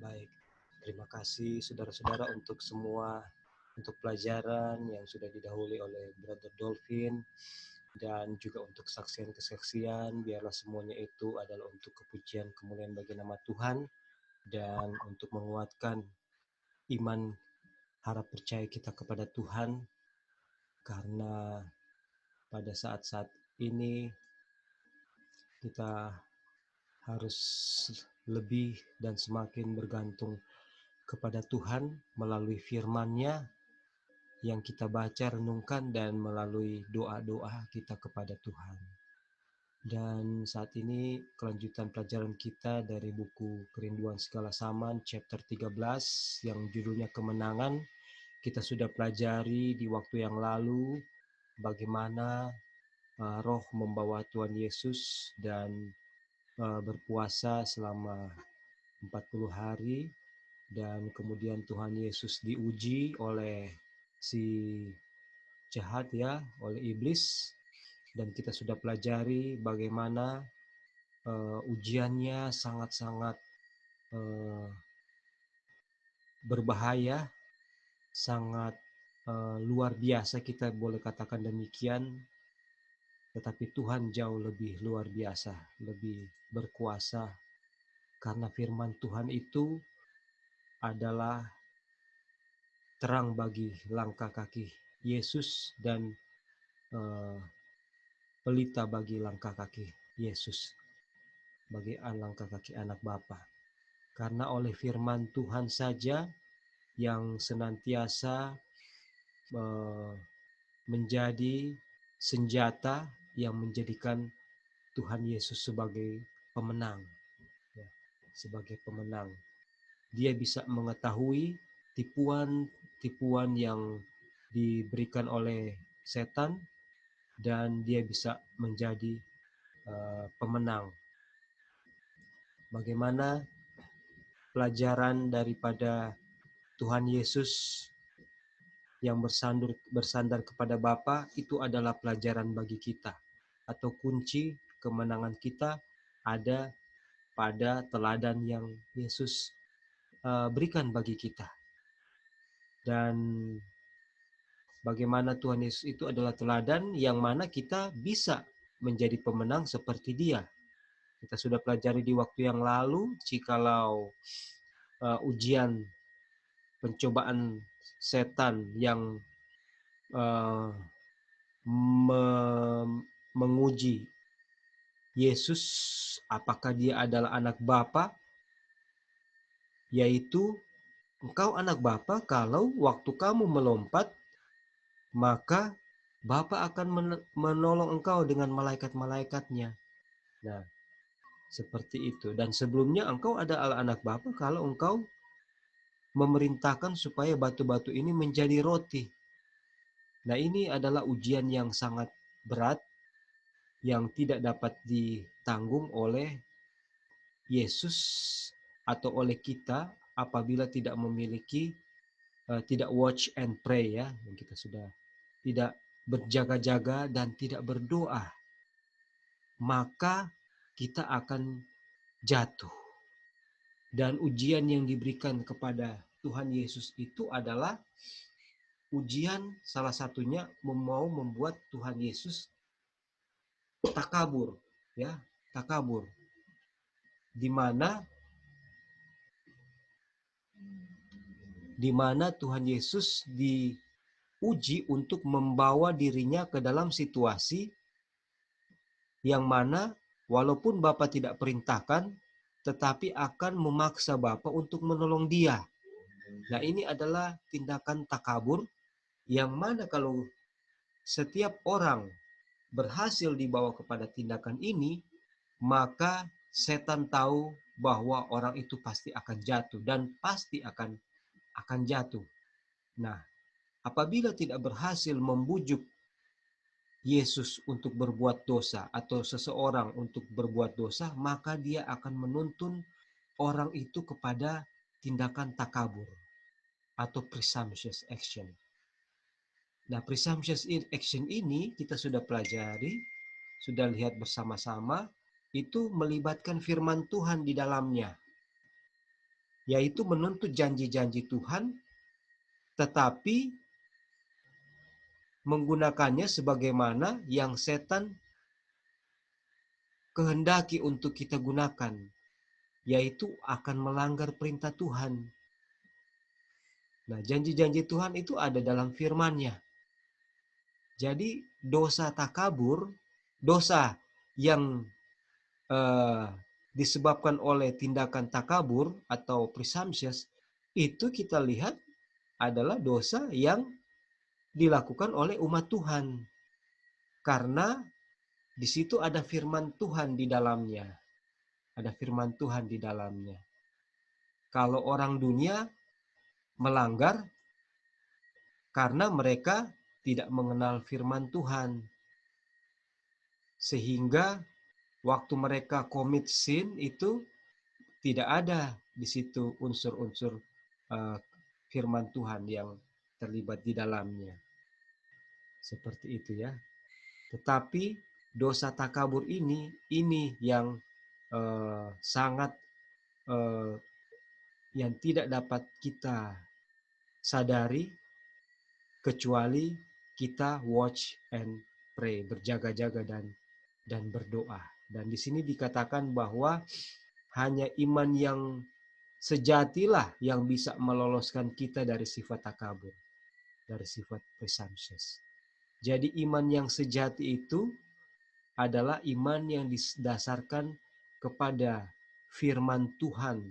Baik, terima kasih saudara-saudara untuk semua untuk pelajaran yang sudah didahului oleh Brother Dolphin dan juga untuk kesaksian-kesaksian. Biarlah semuanya itu adalah untuk kepujian kemuliaan bagi nama Tuhan dan untuk menguatkan iman harap percaya kita kepada Tuhan, karena pada saat-saat ini kita harus lebih dan semakin bergantung kepada Tuhan melalui firman-Nya yang kita baca, renungkan, dan melalui doa-doa kita kepada Tuhan. Dan saat ini kelanjutan pelajaran kita dari buku Kerinduan Segala Zaman chapter 13 yang judulnya Kemenangan. Kita sudah pelajari di waktu yang lalu bagaimana Roh membawa Tuhan Yesus dan berpuasa selama 40 hari, dan kemudian Tuhan Yesus diuji oleh si jahat ya, oleh iblis, dan kita sudah pelajari bagaimana ujiannya sangat-sangat berbahaya, sangat luar biasa, kita boleh katakan demikian. Tetapi Tuhan jauh lebih luar biasa, lebih berkuasa, karena firman Tuhan itu adalah terang bagi langkah kaki Yesus dan pelita bagi langkah kaki Yesus, bagi langkah kaki anak Bapa. Karena oleh firman Tuhan saja yang senantiasa menjadi senjata yang menjadikan Tuhan Yesus sebagai pemenang, ya, sebagai pemenang. Dia bisa mengetahui tipuan-tipuan yang diberikan oleh setan, dan dia bisa menjadi pemenang. Bagaimana pelajaran daripada Tuhan Yesus yang bersandar kepada Bapa itu adalah pelajaran bagi kita, atau kunci kemenangan kita ada pada teladan yang Yesus berikan bagi kita. Dan bagaimana Tuhan Yesus itu adalah teladan yang mana kita bisa menjadi pemenang seperti Dia. Kita sudah pelajari di waktu yang lalu, jikalau ujian pencobaan setan yang menguji Yesus apakah dia adalah anak Bapa, yaitu engkau anak Bapa kalau waktu kamu melompat, maka Bapa akan menolong engkau dengan malaikat-malaikatnya. Nah, seperti itu. Dan sebelumnya engkau adalah anak Bapa kalau engkau memerintahkan supaya batu-batu ini menjadi roti. Nah, ini adalah ujian yang sangat berat yang tidak dapat ditanggung oleh Yesus atau oleh kita apabila tidak memiliki tidak watch and pray, ya, yang kita sudah tidak berjaga-jaga dan tidak berdoa, maka kita akan jatuh. Dan ujian yang diberikan kepada Tuhan Yesus itu adalah ujian, salah satunya mau membuat Tuhan Yesus takabur, ya, takabur, di mana Tuhan Yesus diuji untuk membawa dirinya ke dalam situasi yang mana walaupun Bapa tidak perintahkan, tetapi akan memaksa Bapa untuk menolong dia. Nah, ini adalah tindakan takabur yang mana kalau setiap orang berhasil dibawa kepada tindakan ini, maka setan tahu bahwa orang itu pasti akan jatuh dan pasti akan jatuh. Nah, apabila tidak berhasil membujuk Yesus untuk berbuat dosa atau seseorang untuk berbuat dosa, maka dia akan menuntun orang itu kepada tindakan takabur atau presumptuous action. Nah, presumptuous action ini kita sudah pelajari, sudah lihat bersama-sama, itu melibatkan firman Tuhan di dalamnya. yaitu menuntut janji-janji Tuhan, tetapi menggunakannya sebagaimana yang setan kehendaki untuk kita gunakan, yaitu akan melanggar perintah Tuhan. Nah, janji-janji Tuhan itu ada dalam firman-Nya. Jadi dosa takabur, dosa yang disebabkan oleh tindakan takabur atau presumptuous, itu kita lihat adalah dosa yang dilakukan oleh umat Tuhan. Karena di situ ada firman Tuhan di dalamnya. Ada firman Tuhan di dalamnya. Kalau orang dunia melanggar karena mereka tidak mengenal firman Tuhan. Sehingga waktu mereka commit sin itu tidak ada di situ unsur-unsur firman Tuhan yang terlibat di dalamnya. Seperti itu ya. Tetapi dosa takabur ini yang sangat yang tidak dapat kita sadari kecuali kita watch and pray, berjaga-jaga dan berdoa. Dan di sini dikatakan bahwa hanya iman yang sejatilah yang bisa meloloskan kita dari sifat takabur, dari sifat presumptuous. Jadi iman yang sejati itu adalah iman yang didasarkan kepada firman Tuhan,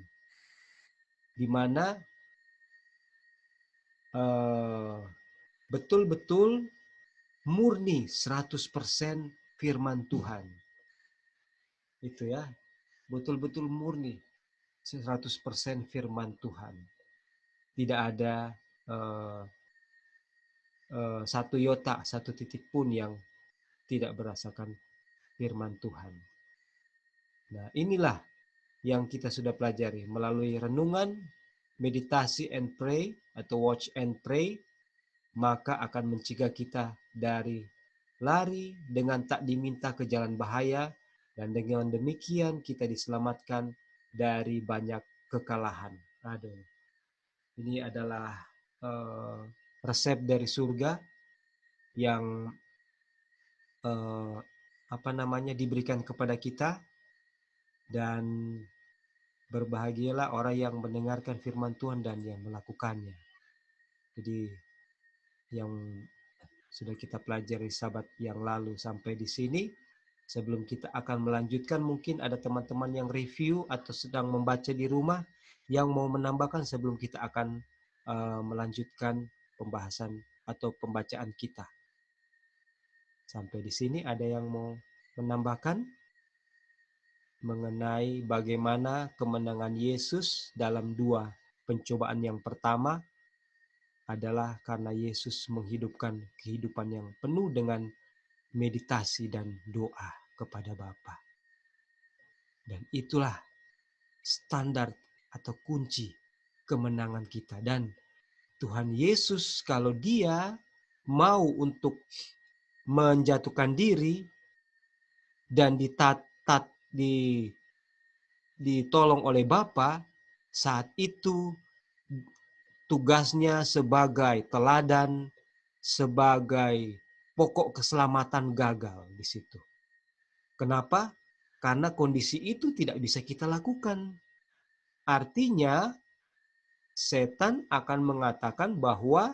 di mana betul-betul murni 100% firman Tuhan. Itu ya, betul-betul murni 100% firman Tuhan. Tidak ada satu iota, satu titik pun yang tidak berdasarkan firman Tuhan. Nah, inilah yang kita sudah pelajari melalui renungan, meditasi and pray atau watch and pray, maka akan mencegah kita dari lari dengan tak diminta ke jalan bahaya, dan dengan demikian kita diselamatkan dari banyak kekalahan. Aduh, ini adalah resep dari surga yang diberikan kepada kita, dan berbahagialah orang yang mendengarkan firman Tuhan dan yang melakukannya. Jadi yang sudah kita pelajari sahabat yang lalu sampai di sini. Sebelum kita akan melanjutkan, mungkin ada teman-teman yang review atau sedang membaca di rumah yang mau menambahkan sebelum kita akan melanjutkan pembahasan atau pembacaan kita. Sampai di sini ada yang mau menambahkan mengenai bagaimana kemenangan Yesus dalam dua pencobaan. Yang pertama adalah karena Yesus menghidupkan kehidupan yang penuh dengan meditasi dan doa kepada Bapa. Dan itulah standar atau kunci kemenangan kita. Dan Tuhan Yesus kalau Dia mau untuk menjatuhkan diri dan ditolong oleh Bapa, saat itu tugasnya sebagai teladan, sebagai pokok keselamatan gagal di situ. Kenapa? Karena kondisi itu tidak bisa kita lakukan. Artinya, setan akan mengatakan bahwa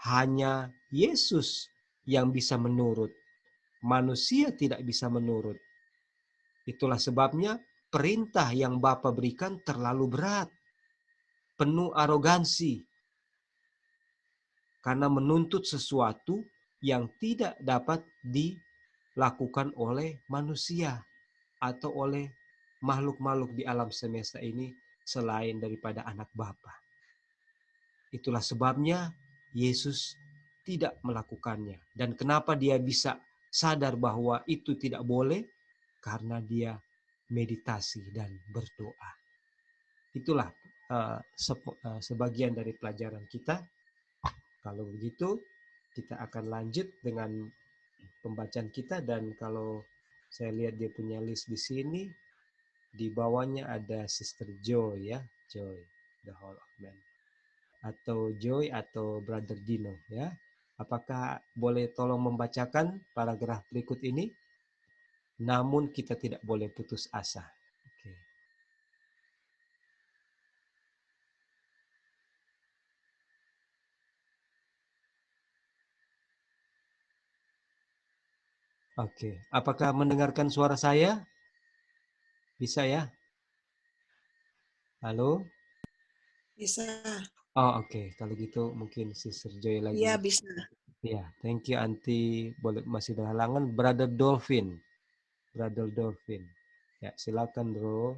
hanya Yesus yang bisa menurut. Manusia tidak bisa menurut. Itulah sebabnya perintah yang Bapa berikan terlalu berat, penuh arogansi, karena menuntut sesuatu yang tidak dapat dilakukan oleh manusia atau oleh makhluk-makhluk di alam semesta ini selain daripada anak Bapa. Itulah sebabnya Yesus tidak melakukannya. Dan kenapa Dia bisa sadar bahwa itu tidak boleh? Karena Dia meditasi dan berdoa. Itulah sebagian dari pelajaran kita. Kalau begitu, kita akan lanjut dengan pembacaan kita. Dan kalau saya lihat dia punya list di sini, Di bawahnya ada Sister Joy ya, Joy, The Hall of Men. Atau Joy atau Brother Dino ya. Apakah boleh tolong membacakan paragraf berikut ini? Namun kita tidak boleh putus asa. Oke. Oke. Apakah mendengarkan suara saya? Bisa ya? Halo? Bisa. Oh, oke. Kalau gitu mungkin Sister Joy lagi. Iya, bisa. Ya, thank you Anti. Boleh masih ada halangan. Brother Dolphin. Brother Dolphin. Ya, silakan bro.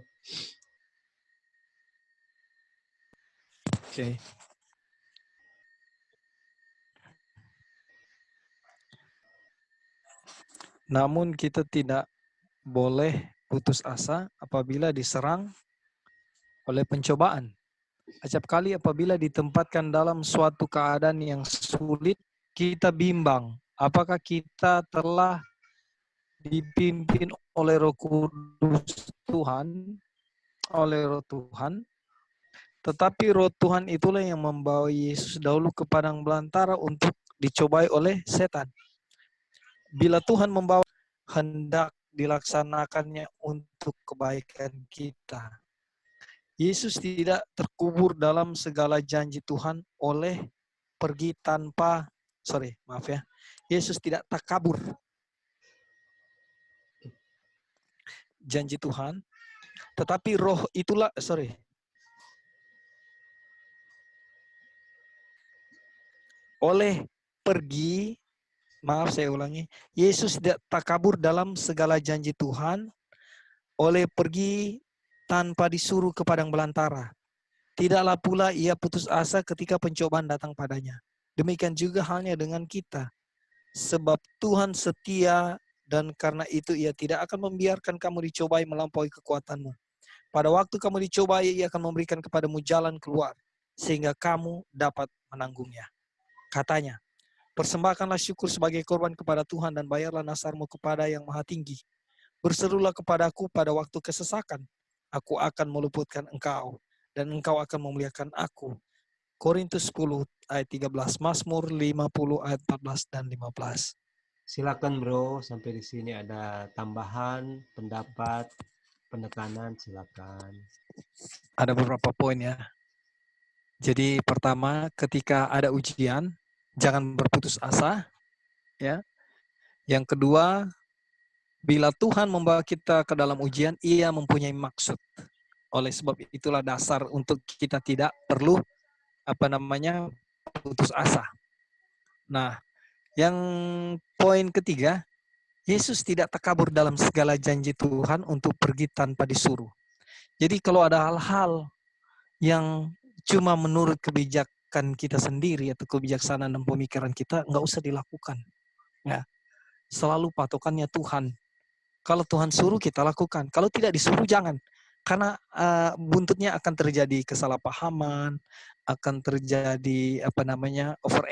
Oke. Namun kita tidak boleh putus asa apabila diserang oleh pencobaan. Acap kali apabila ditempatkan dalam suatu keadaan yang sulit, kita bimbang. Apakah kita telah dipimpin oleh Roh Kudus Tuhan, oleh Roh Tuhan, tetapi Roh Tuhan itulah yang membawa Yesus dahulu ke padang belantara untuk dicobai oleh setan. Bila Tuhan membawa, hendak dilaksanakannya untuk kebaikan kita. Yesus tidak terkubur dalam segala janji Tuhan oleh pergi tanpa, Yesus tidak takabur janji Tuhan, tetapi roh itulah, oleh pergi, saya ulangi, Yesus tidak takabur dalam segala janji Tuhan oleh pergi tanpa disuruh ke padang belantara. Tidaklah pula ia putus asa ketika pencobaan datang padanya. Demikian juga halnya dengan kita. Sebab Tuhan setia dan karena itu ia tidak akan membiarkan kamu dicobai melampaui kekuatanmu. Pada waktu kamu dicobai, ia akan memberikan kepadamu jalan keluar sehingga kamu dapat menanggungnya. Katanya, persembahkanlah syukur sebagai korban kepada Tuhan dan bayarlah nasarmu kepada yang maha tinggi. Berserulah kepadaku pada waktu kesesakan. Aku akan meluputkan engkau dan engkau akan memuliakan aku. Korintus 10 ayat 13, Mazmur 50 ayat 14 dan 15. Silakan bro, sampai di sini ada tambahan, pendapat, penekanan, silakan. Ada beberapa poin ya. Jadi pertama, ketika ada ujian, jangan berputus asa. Ya. Yang kedua, bila Tuhan membawa kita ke dalam ujian, ia mempunyai maksud. Oleh sebab itulah dasar untuk kita tidak perlu putus asa. Nah, yang poin ketiga, Yesus tidak takabur dalam segala janji Tuhan untuk pergi tanpa disuruh. Jadi kalau ada hal-hal yang cuma menurut kebijakan kita sendiri atau kebijaksanaan dan pemikiran kita, nggak usah dilakukan. Ya, selalu patokannya Tuhan. Kalau Tuhan suruh kita lakukan, kalau tidak disuruh jangan. Karena buntutnya akan terjadi kesalahpahaman, akan terjadi over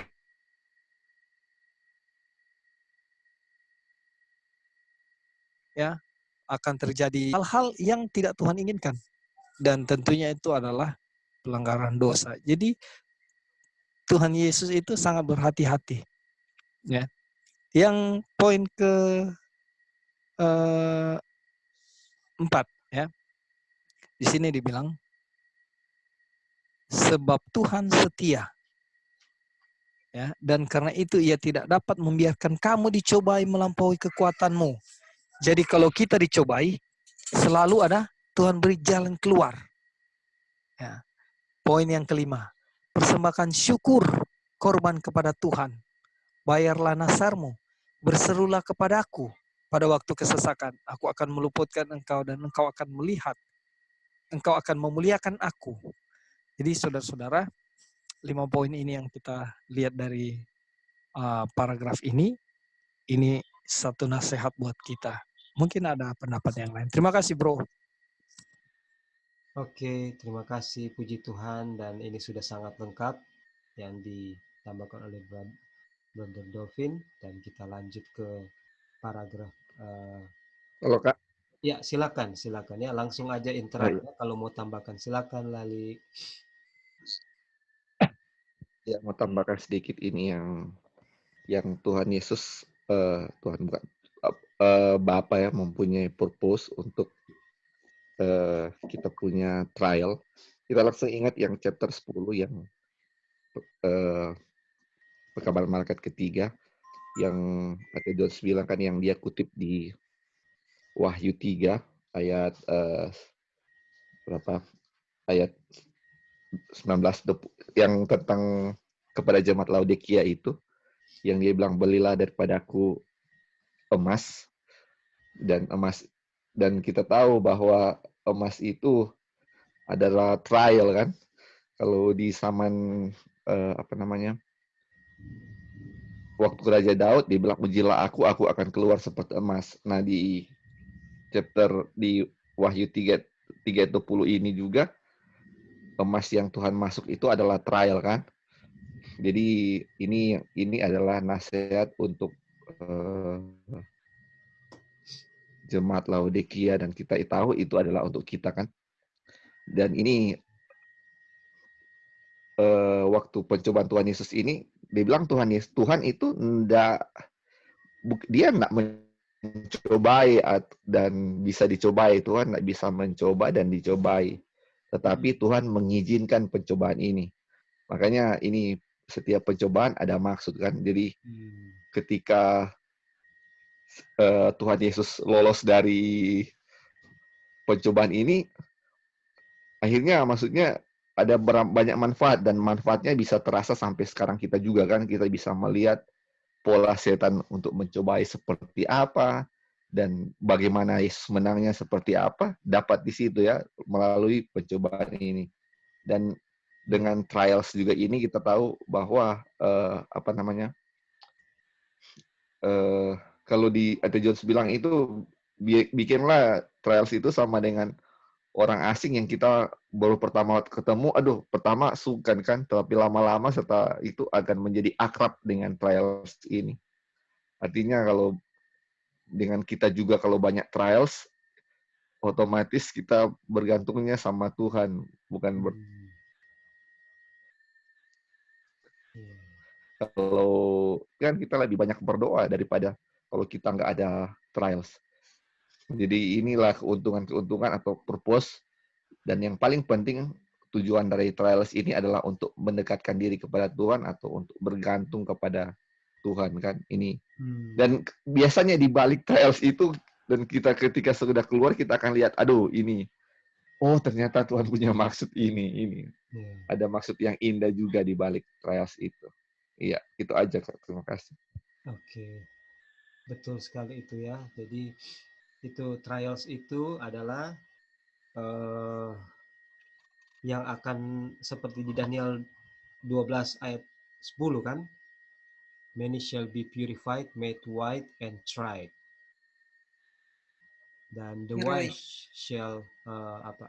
ya, akan terjadi hal-hal yang tidak Tuhan inginkan. Dan tentunya itu adalah pelanggaran dosa. Jadi Tuhan Yesus itu sangat berhati-hati. Ya. Yang poin ke 4 ya. Di sini dibilang sebab Tuhan setia. Ya, dan karena itu ia tidak dapat membiarkan kamu dicobai melampaui kekuatanmu. Jadi kalau kita dicobai, selalu ada Tuhan beri jalan keluar. Ya. Poin yang kelima, persembahkan syukur korban kepada Tuhan. Bayarlah nasarmu, berserulah kepadaku pada waktu kesesakan. Aku akan meluputkan engkau dan engkau akan melihat. Engkau akan memuliakan aku. Jadi saudara-saudara, 5 poin ini yang kita lihat dari paragraf ini satu nasihat buat kita. Mungkin ada pendapat yang lain. Terima kasih bro. Oke, terima kasih puji Tuhan dan ini sudah sangat lengkap yang ditambahkan oleh Brother Dolphin dan kita lanjut ke paragraf Halo Kak. Ya, silakan, silakan ya. Langsung aja Oh, interact iya. ya. Kalau mau tambahkan, silakan Lali. Ya, mau tambahkan sedikit ini yang Tuhan Yesus, Tuhan bukan, Bapa ya, mempunyai purpose untuk kita punya trial. Kita langsung ingat yang chapter 10 yang eh, perkabaran malaikat ketiga, yang Ate Jones bilang kan, yang dia kutip di Wahyu 3 ayat berapa, ayat 19, yang tentang kepada jemaat Laodikia itu, yang dia bilang, belilah daripadaku emas dan kita tahu bahwa emas itu adalah trial kan. Kalau di zaman apa namanya, waktu Raja Daud dibilang, ujilah aku akan keluar seperti emas. Nah, di chapter di Wahyu 3:20 ini juga, emas yang Tuhan masuk itu adalah trial kan. Jadi ini adalah nasihat untuk jemaat Laodikia, dan kita tahu itu adalah untuk kita kan. Dan ini waktu pencobaan Tuhan Yesus ini, dibilang Tuhan itu dia enggak mencobai dan bisa dicobai. Tuhan enggak bisa mencoba dan dicobai. Tetapi Tuhan mengizinkan pencobaan ini. Makanya ini, setiap pencobaan ada maksud kan. Jadi ketika Tuhan Yesus lolos dari pencobaan ini, akhirnya maksudnya ada banyak manfaat, dan manfaatnya bisa terasa sampai sekarang kita juga kan. Kita bisa melihat pola setan untuk mencobai seperti apa, dan bagaimana Yesus menangnya seperti apa, dapat di situ ya, melalui pencobaan ini. Dan dengan trials juga ini kita tahu bahwa apa namanya, kalau di Ate Jones bilang itu, bikinlah trials itu sama dengan orang asing yang kita baru pertama ketemu, aduh, pertama sungkan kan, tapi lama-lama setelah itu akan menjadi akrab dengan trials ini. Artinya kalau dengan kita juga, kalau banyak trials, otomatis kita bergantungnya sama Tuhan, bukan kalau kan kita lebih banyak berdoa daripada kalau kita nggak ada trials. Jadi inilah keuntungan atau purpose, dan yang paling penting, tujuan dari trials ini adalah untuk mendekatkan diri kepada Tuhan atau untuk bergantung kepada Tuhan kan ini. Dan biasanya di balik trials itu, dan kita ketika sudah keluar, kita akan lihat, aduh, ini, oh ternyata Tuhan punya maksud ini. Ada maksud yang indah juga di balik trials itu. Iya, itu aja Kak. Terima kasih. Oke, betul sekali itu ya. Jadi itu trials itu adalah yang akan seperti di Daniel 12 ayat 10 kan, many shall be purified, made white and tried, dan the Roy. wise shall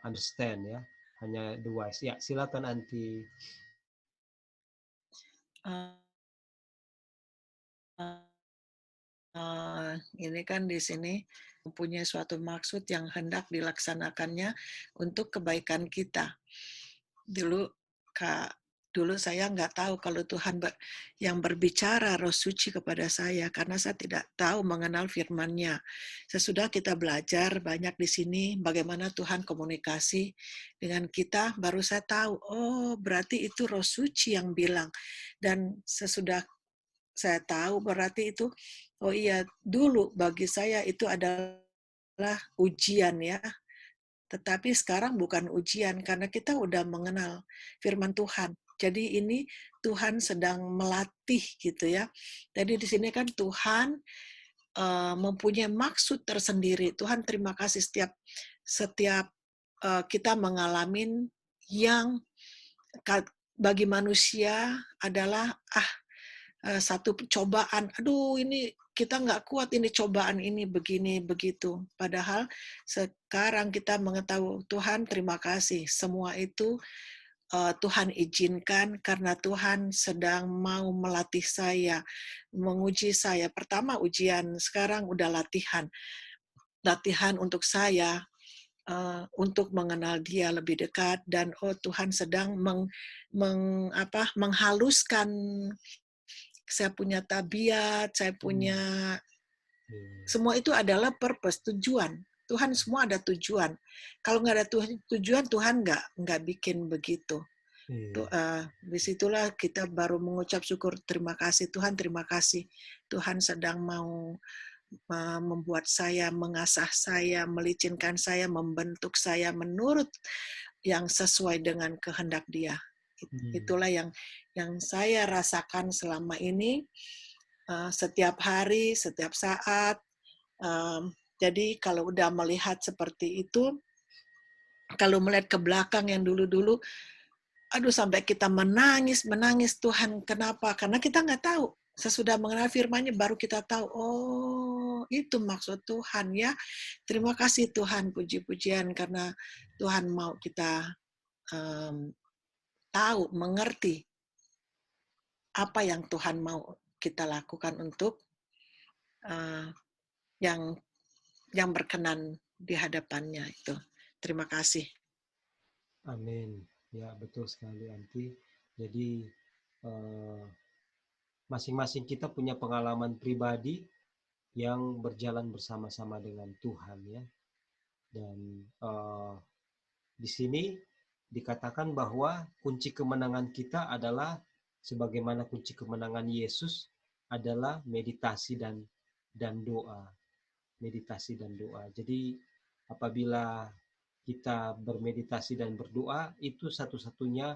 understand ya, hanya the wise. Ya, silakan Anti. Ini kan di sini mempunyai suatu maksud yang hendak dilaksanakannya untuk kebaikan kita. Dulu saya nggak tahu kalau Tuhan yang berbicara Roh Suci kepada saya, karena saya tidak tahu mengenal firman-Nya. Sesudah kita belajar banyak di sini bagaimana Tuhan komunikasi dengan kita, baru saya tahu, oh berarti itu Roh Suci yang bilang. Dan sesudah saya tahu berarti itu, oh iya, dulu bagi saya itu adalah ujian ya. Tetapi sekarang bukan ujian, karena kita udah mengenal firman Tuhan. Jadi ini Tuhan sedang melatih gitu ya. Jadi di sini kan Tuhan mempunyai maksud tersendiri. Tuhan terima kasih setiap kita mengalami yang bagi manusia adalah satu cobaan, aduh ini kita nggak kuat ini cobaan ini begini begitu. Padahal sekarang kita mengetahui Tuhan terima kasih semua itu Tuhan izinkan karena Tuhan sedang mau melatih saya, menguji saya. Pertama ujian, sekarang udah latihan. latihan untuk saya untuk mengenal Dia lebih dekat, dan Tuhan sedang menghaluskan. Saya punya tabiat, saya punya semua itu adalah purpose, tujuan. Tuhan semua ada tujuan. Kalau nggak ada tujuan, Tuhan nggak bikin begitu. Disitulah kita baru mengucap syukur, terima kasih Tuhan, terima kasih Tuhan sedang mau membuat saya, mengasah saya, melicinkan saya, membentuk saya menurut yang sesuai dengan kehendak Dia. Itulah yang saya rasakan selama ini, setiap hari, setiap saat. Jadi kalau udah melihat seperti itu, kalau melihat ke belakang yang dulu-dulu, aduh sampai kita menangis Tuhan, kenapa? Karena kita nggak tahu. Sesudah mengenal firman-Nya baru kita tahu, oh itu maksud Tuhan ya. Terima kasih Tuhan, puji-pujian karena Tuhan mau kita tahu, mengerti apa yang Tuhan mau kita lakukan untuk yang berkenan di hadapannya itu. Terima kasih. Amin. Ya, betul sekali, Anti. Jadi, masing-masing kita punya pengalaman pribadi yang berjalan bersama-sama dengan Tuhan, ya. Dan di sini dikatakan bahwa kunci kemenangan kita adalah sebagaimana kunci kemenangan Yesus adalah meditasi dan doa. Meditasi dan doa. Jadi apabila kita bermeditasi dan berdoa, itu satu-satunya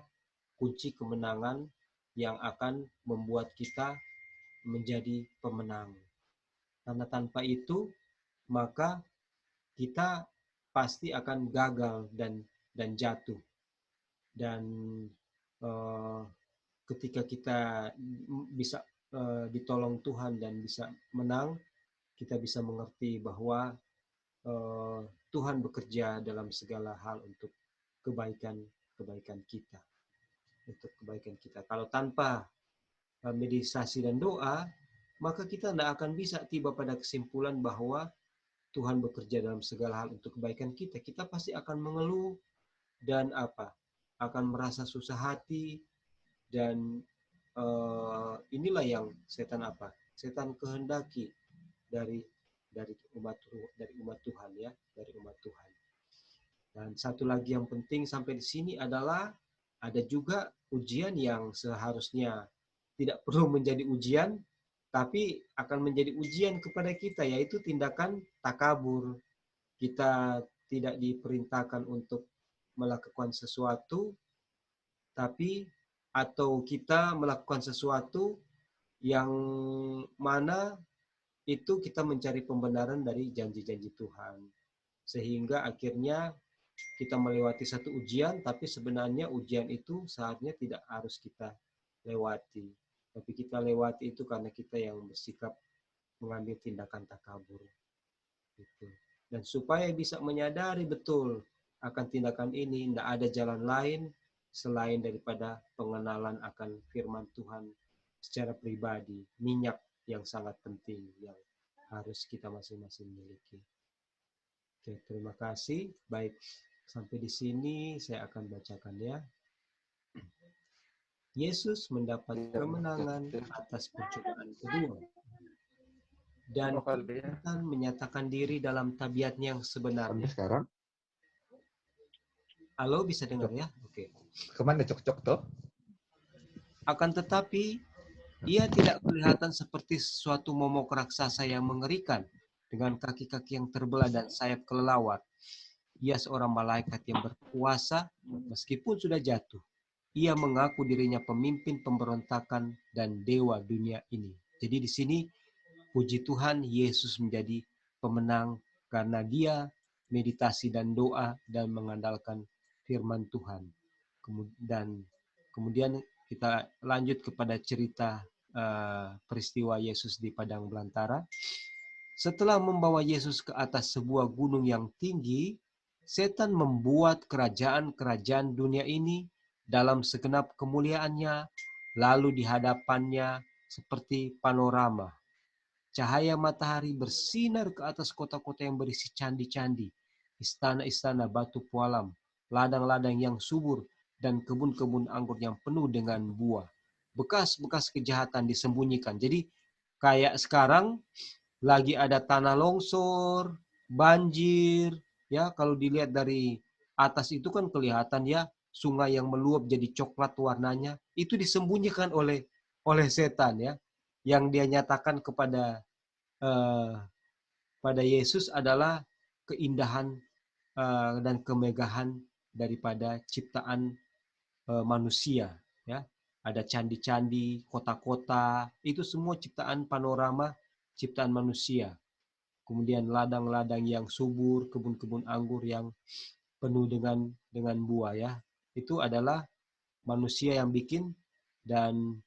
kunci kemenangan yang akan membuat kita menjadi pemenang. Karena tanpa itu, maka kita pasti akan gagal dan jatuh. Dan ketika kita bisa ditolong Tuhan dan bisa menang, kita bisa mengerti bahwa Tuhan bekerja dalam segala hal untuk kebaikan kita. Untuk kebaikan kita. Kalau tanpa meditasi dan doa, maka kita tidak akan bisa tiba pada kesimpulan bahwa Tuhan bekerja dalam segala hal untuk kebaikan kita. Kita pasti akan mengeluh dan akan merasa susah hati, dan inilah yang setan setan kehendaki dari umat Tuhan, ya, dari umat Tuhan. Dan satu lagi yang penting sampai di sini adalah ada juga ujian yang seharusnya tidak perlu menjadi ujian, tapi akan menjadi ujian kepada kita, yaitu tindakan takabur. Kita tidak diperintahkan untuk melakukan sesuatu, atau kita melakukan sesuatu yang mana itu kita mencari pembenaran dari janji-janji Tuhan. Sehingga akhirnya kita melewati satu ujian, tapi sebenarnya ujian itu seharusnya tidak harus kita lewati. Tapi kita lewati itu karena kita yang bersikap mengambil tindakan takabur. Gitu. Dan supaya bisa menyadari betul akan tindakan ini, tidak ada jalan lain selain daripada pengenalan akan firman Tuhan secara pribadi, minyak yang sangat penting yang harus kita masing-masing miliki. Oke, terima kasih. Baik, sampai di sini saya akan bacakan, ya. Yesus mendapat kemenangan atas pencobaan kedua. Dan Tuhan menyatakan diri dalam tabiatnya yang sebenarnya. Sampai sekarang. Halo, bisa dengar ya? Oke. Kemana cok-cok tuh? Akan tetapi, ia tidak kelihatan seperti suatu momok raksasa yang mengerikan, dengan kaki-kaki yang terbelah dan sayap kelelawar. Ia seorang malaikat yang berkuasa, meskipun sudah jatuh. Ia mengaku dirinya pemimpin pemberontakan dan dewa dunia ini. Jadi di sini, puji Tuhan, Yesus menjadi pemenang karena dia meditasi dan doa dan mengandalkan firman Tuhan. Dan kemudian kita lanjut kepada cerita peristiwa Yesus di padang belantara. Setelah membawa Yesus ke atas sebuah gunung yang tinggi, setan membuat kerajaan-kerajaan dunia ini dalam segenap kemuliaannya, lalu di hadapannya seperti panorama. Cahaya matahari bersinar ke atas kota-kota yang berisi candi-candi, istana-istana batu pualam, ladang-ladang yang subur, dan kebun-kebun anggur yang penuh dengan buah. Bekas-bekas kejahatan disembunyikan. Jadi kayak sekarang lagi ada tanah longsor, banjir, ya kalau dilihat dari atas itu kan kelihatan ya sungai yang meluap jadi coklat warnanya, itu disembunyikan oleh setan ya. Yang dia nyatakan kepada pada Yesus adalah keindahan dan kemegahan daripada ciptaan manusia ya. Ada candi-candi, kota-kota, itu semua ciptaan panorama ciptaan manusia. Kemudian ladang-ladang yang subur, kebun-kebun anggur yang penuh dengan buah ya. Itu adalah manusia yang bikin, dan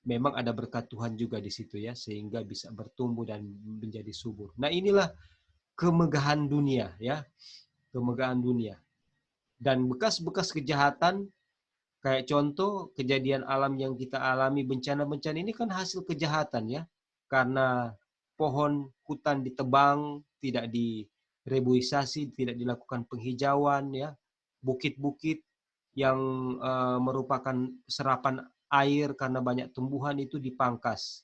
memang ada berkat Tuhan juga di situ ya, sehingga bisa bertumbuh dan menjadi subur. Nah, inilah kemegahan dunia ya, kemegahan dunia. Dan bekas-bekas kejahatan, kayak contoh kejadian alam yang kita alami, bencana-bencana ini kan hasil kejahatan ya. Karena pohon hutan ditebang, tidak direboisasi, tidak dilakukan penghijauan ya. Bukit-bukit yang merupakan serapan air karena banyak tumbuhan itu dipangkas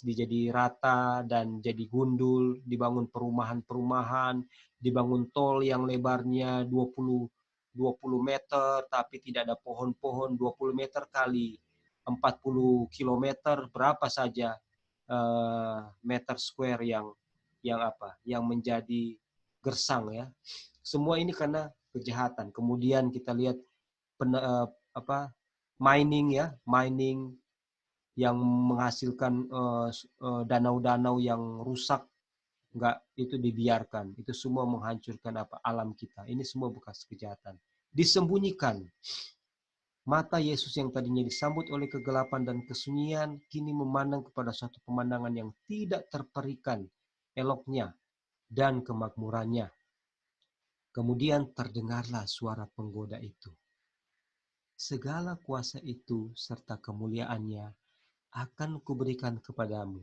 dijadi rata dan jadi gundul, dibangun perumahan-perumahan, dibangun tol yang lebarnya 20 meter tapi tidak ada pohon-pohon, 20 meter kali 40 kilometer, berapa saja meter square yang menjadi gersang ya. Semua ini karena kejahatan. Kemudian kita lihat mining yang menghasilkan danau-danau yang rusak, enggak, itu dibiarkan. Itu semua menghancurkan alam kita. Ini semua bekas kejahatan. Disembunyikan. Mata Yesus yang tadinya disambut oleh kegelapan dan kesunyian kini memandang kepada suatu pemandangan yang tidak terperikan eloknya dan kemakmurannya. Kemudian terdengarlah suara penggoda itu. Segala kuasa itu serta kemuliaannya akan kuberikan kepadamu,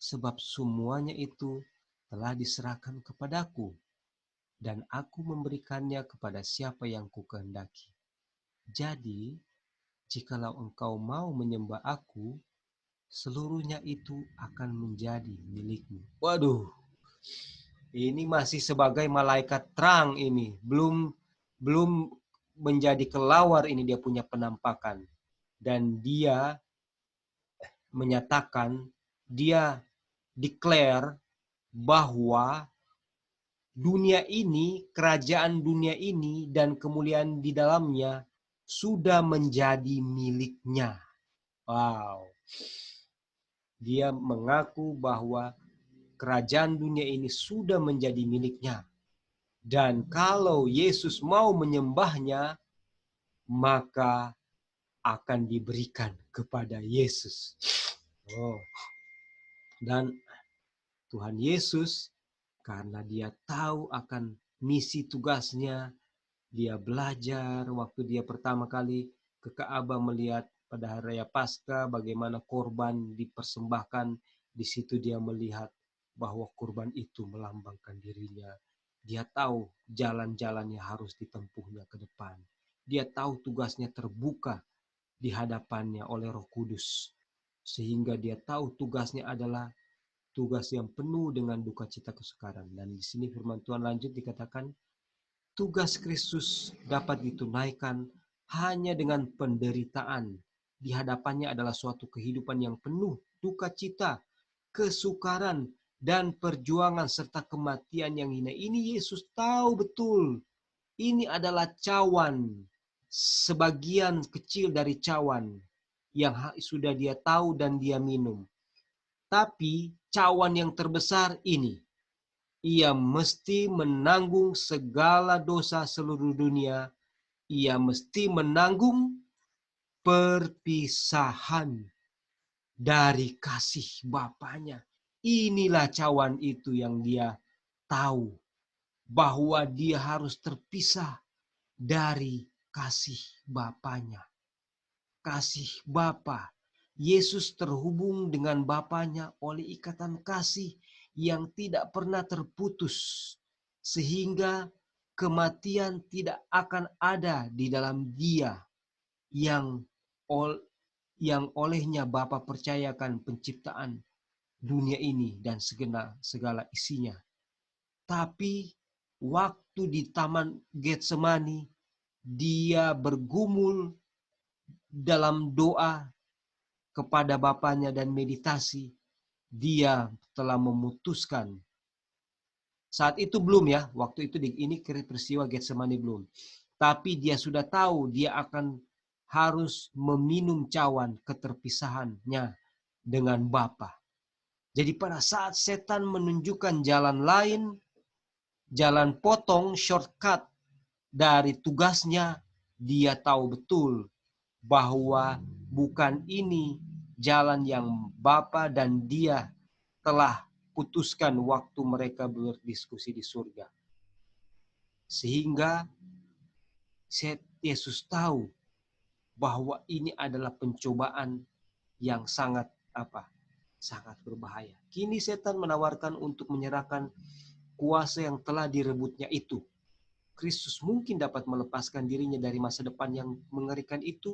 sebab semuanya itu telah diserahkan kepadaku, dan aku memberikannya kepada siapa yang kukehendaki. Jadi, jikalau engkau mau menyembah aku, seluruhnya itu akan menjadi milikmu. Waduh, ini masih sebagai malaikat terang ini, belum menjadi kelawar ini dia punya penampakan. Dan dia menyatakan, dia declare bahwa dunia ini, kerajaan dunia ini dan kemuliaan di dalamnya sudah menjadi miliknya. Wow. Dia mengaku bahwa kerajaan dunia ini sudah menjadi miliknya. Dan kalau Yesus mau menyembahnya, maka akan diberikan kepada Yesus. Oh. Dan Tuhan Yesus, karena dia tahu akan misi tugasnya, dia belajar waktu dia pertama kali ke Ka'bah melihat pada hari raya Paskah bagaimana korban dipersembahkan. Di situ dia melihat bahwa korban itu melambangkan dirinya. Dia tahu jalan-jalannya harus ditempuhnya ke depan. Dia tahu tugasnya terbuka di hadapannya oleh Roh Kudus. Sehingga dia tahu tugasnya adalah tugas yang penuh dengan duka cita kesukaran. Dan di sini firman Tuhan lanjut dikatakan, tugas Kristus dapat ditunaikan hanya dengan penderitaan. Di hadapannya adalah suatu kehidupan yang penuh duka cita, kesukaran, dan perjuangan serta kematian yang hina. Ini Yesus tahu betul. Ini adalah cawan, sebagian kecil dari cawan yang sudah dia tahu dan dia minum. Tapi cawan yang terbesar ini, ia mesti menanggung segala dosa seluruh dunia. Ia mesti menanggung perpisahan dari kasih Bapanya. Inilah cawan itu yang dia tahu, bahwa dia harus terpisah dari kasih Bapanya. Kasih Bapa Yesus terhubung dengan Bapanya oleh ikatan kasih yang tidak pernah terputus, sehingga kematian tidak akan ada di dalam Dia yang olehnya Bapa percayakan penciptaan dunia ini dan segala isinya. Tapi waktu di Taman Getsemani, dia bergumul dalam doa kepada Bapanya dan meditasi. Dia telah memutuskan. Saat itu belum ya, waktu itu ini peristiwa Getsemani belum. Tapi dia sudah tahu dia akan harus meminum cawan keterpisahannya dengan Bapa. Jadi pada saat setan menunjukkan jalan lain, jalan potong, shortcut dari tugasnya, dia tahu betul bahwa bukan ini jalan yang Bapa dan dia telah putuskan waktu mereka berdiskusi di surga. Sehingga Yesus tahu bahwa ini adalah pencobaan yang sangat sangat berbahaya. Kini setan menawarkan untuk menyerahkan kuasa yang telah direbutnya itu. Kristus mungkin dapat melepaskan dirinya dari masa depan yang mengerikan itu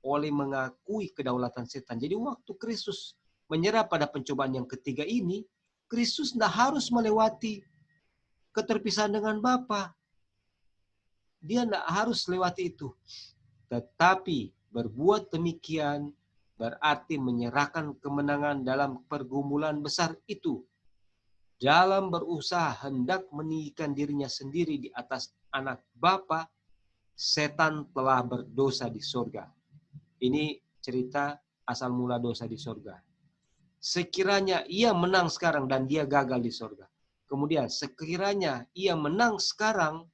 oleh mengakui kedaulatan setan. Jadi waktu Kristus menyerah pada pencobaan yang ketiga ini, Kristus tidak harus melewati keterpisahan dengan Bapa. Dia tidak harus lewati itu. Tetapi berbuat demikian berarti menyerahkan kemenangan dalam pergumulan besar itu. Dalam berusaha hendak meninggikan dirinya sendiri di atas anak Bapa, setan telah berdosa di surga. Ini cerita asal mula dosa di surga. Sekiranya ia menang sekarang dan dia gagal di surga. Kemudian sekiranya ia menang sekarang,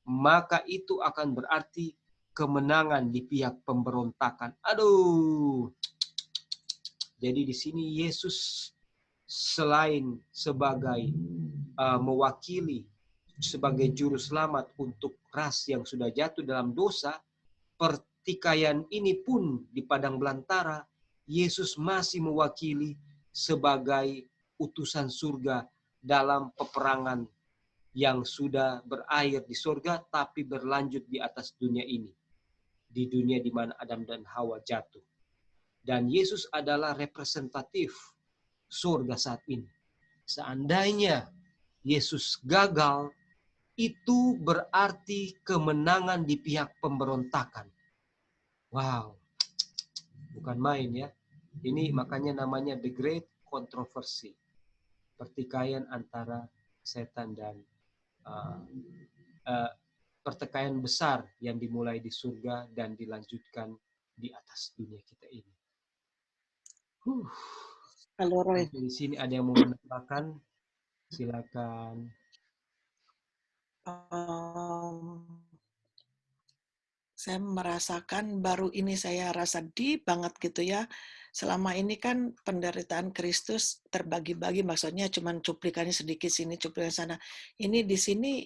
maka itu akan berarti kemenangan di pihak pemberontakan. Aduh. Jadi di sini Yesus selain sebagai mewakili sebagai juru selamat untuk ras yang sudah jatuh dalam dosa, pertikaian ini pun di padang belantara, Yesus masih mewakili sebagai utusan surga dalam peperangan yang sudah berakhir di surga tapi berlanjut di atas dunia ini. Di dunia di mana Adam dan Hawa jatuh. Dan Yesus adalah representatif surga saat ini. Seandainya Yesus gagal, itu berarti kemenangan di pihak pemberontakan. Wow, bukan main ya. Ini makanya namanya the great controversy. Pertikaian antara setan dan pertikaian besar yang dimulai di surga dan dilanjutkan di atas dunia kita ini. Halo Roy. Di sini ada yang mau menambahkan? Silakan. Saya merasakan baru ini saya rasa deep banget gitu ya. Selama ini kan penderitaan Kristus terbagi-bagi, maksudnya cuman cuplikannya sedikit sini, cuplikan sana. Ini di sini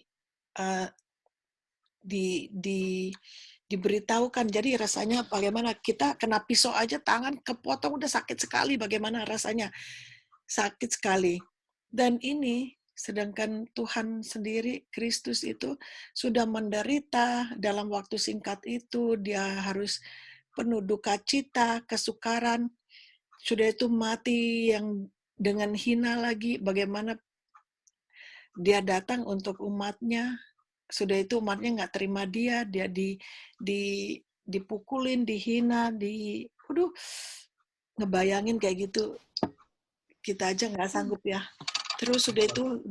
diberitahukan. Jadi rasanya bagaimana, kita kena pisau aja tangan kepotong udah sakit sekali, bagaimana rasanya, sakit sekali. Dan ini sedangkan Tuhan sendiri, Kristus itu sudah menderita dalam waktu singkat itu, dia harus penuh duka cita, kesukaran, sudah itu mati yang dengan hina lagi, bagaimana dia datang untuk umatnya. Sudah itu umatnya nggak terima dia dipukulin, dihina, ngebayangin kayak gitu, kita aja nggak sanggup ya. Terus sudah itu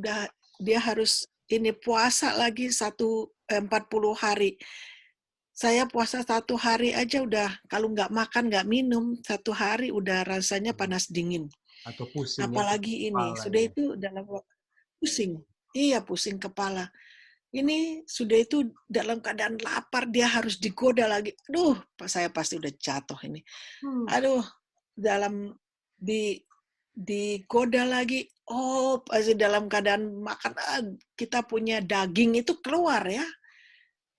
dia harus ini puasa lagi 40 hari. Saya puasa 1 hari aja udah, kalau nggak makan nggak minum 1 hari udah rasanya panas dingin. Atau pusing. Apalagi ini sudah itu dalam pusing. Iya, pusing kepala. Ini sudah itu dalam keadaan lapar, dia harus digoda lagi. Aduh, saya pasti udah jatuh ini. Aduh, dalam digoda lagi. Oh, pasti dalam keadaan makan, kita punya daging itu keluar ya.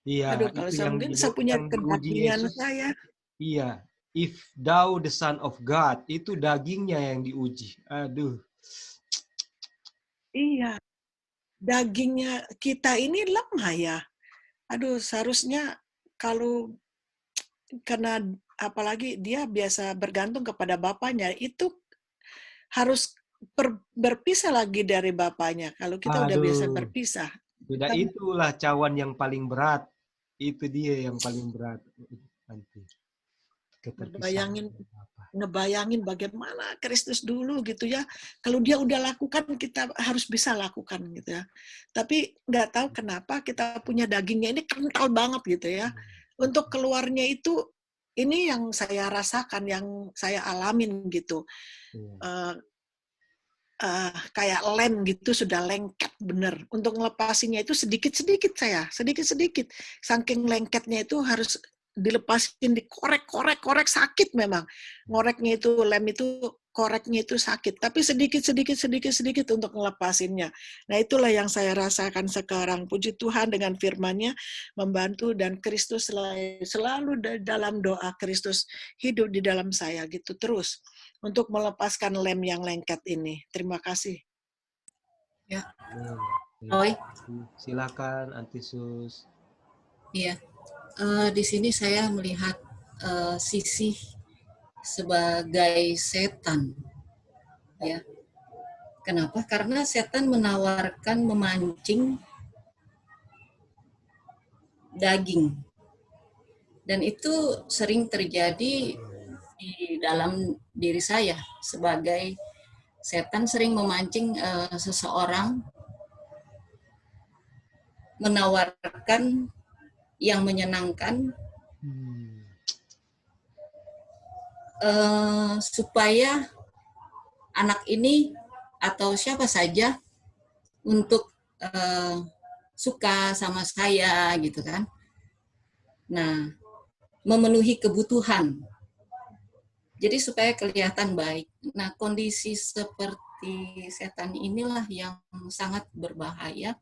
Iya. Aduh, kalau saya mungkin saya punya kedagingan saya. Iya, if thou the son of God, itu dagingnya yang diuji. Aduh. Iya, dagingnya kita ini lemah ya. Aduh, seharusnya kalau karena apalagi dia biasa bergantung kepada bapaknya, itu harus berpisah lagi dari bapaknya. Kalau kita udah biasa Aduh. berpisah. Sudah itulah cawan yang paling berat. Itu dia yang paling berat. Nanti keterpisahan. Ngebayangin bagaimana Kristus dulu gitu ya. Kalau dia udah lakukan, kita harus bisa lakukan gitu ya. Tapi nggak tahu kenapa kita punya dagingnya ini kental banget gitu ya. Untuk keluarnya itu, ini yang saya rasakan, yang saya alamin gitu. Kayak lem gitu, sudah lengket bener. Untuk ngelepasinnya itu sedikit-sedikit saya, sedikit-sedikit. Saking lengketnya itu harus dilepasin, dikorek, sakit memang. Ngoreknya itu, lem itu, koreknya itu sakit. Tapi sedikit untuk ngelepasinnya. Nah itulah yang saya rasakan sekarang. Puji Tuhan dengan firman-Nya membantu, dan Kristus selalu dalam doa, Kristus hidup di dalam saya gitu terus. Untuk melepaskan lem yang lengket ini. Terima kasih. Ya. Roy. Silakan, Antisus. Iya. Di sini saya melihat sisi sebagai setan. Ya. Kenapa? Karena setan menawarkan, memancing daging. Dan itu sering terjadi di dalam diri saya. Sebagai setan sering memancing seseorang, menawarkan yang menyenangkan, supaya anak ini atau siapa saja untuk suka sama saya gitu kan. Nah, memenuhi kebutuhan. Jadi supaya kelihatan baik. Nah, kondisi seperti setan inilah yang sangat berbahaya,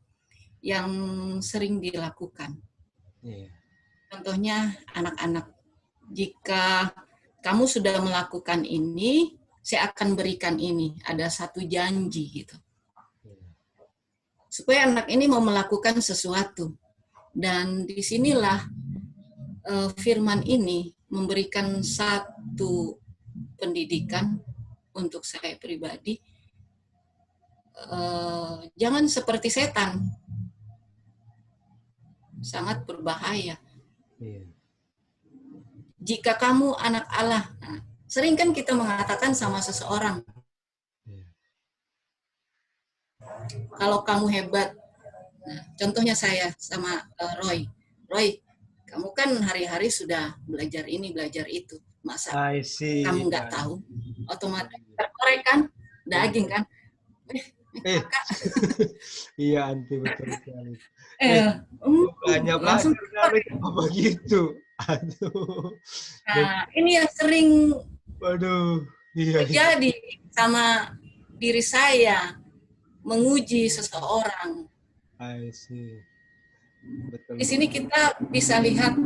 yang sering dilakukan. Contohnya anak-anak. Jika kamu sudah melakukan ini, saya akan berikan ini. Ada satu janji gitu. Supaya anak ini mau melakukan sesuatu. Dan disinilah firman ini memberikan satu pendidikan untuk saya pribadi. Jangan seperti setan. Sangat berbahaya. Jika kamu anak Allah, nah, sering kan kita mengatakan sama seseorang, kalau kamu hebat, nah, contohnya saya sama Roy, kamu kan hari-hari sudah belajar ini, belajar itu, masa kamu nggak tahu? Otomatis terkorek kan, daging kan? Iya, Anti, betul sekali. Hanya langsung begitu. Aduh. Nah, ini yang sering terjadi sama diri saya, menguji seseorang. I see. Betul. Di sini kita bisa lihat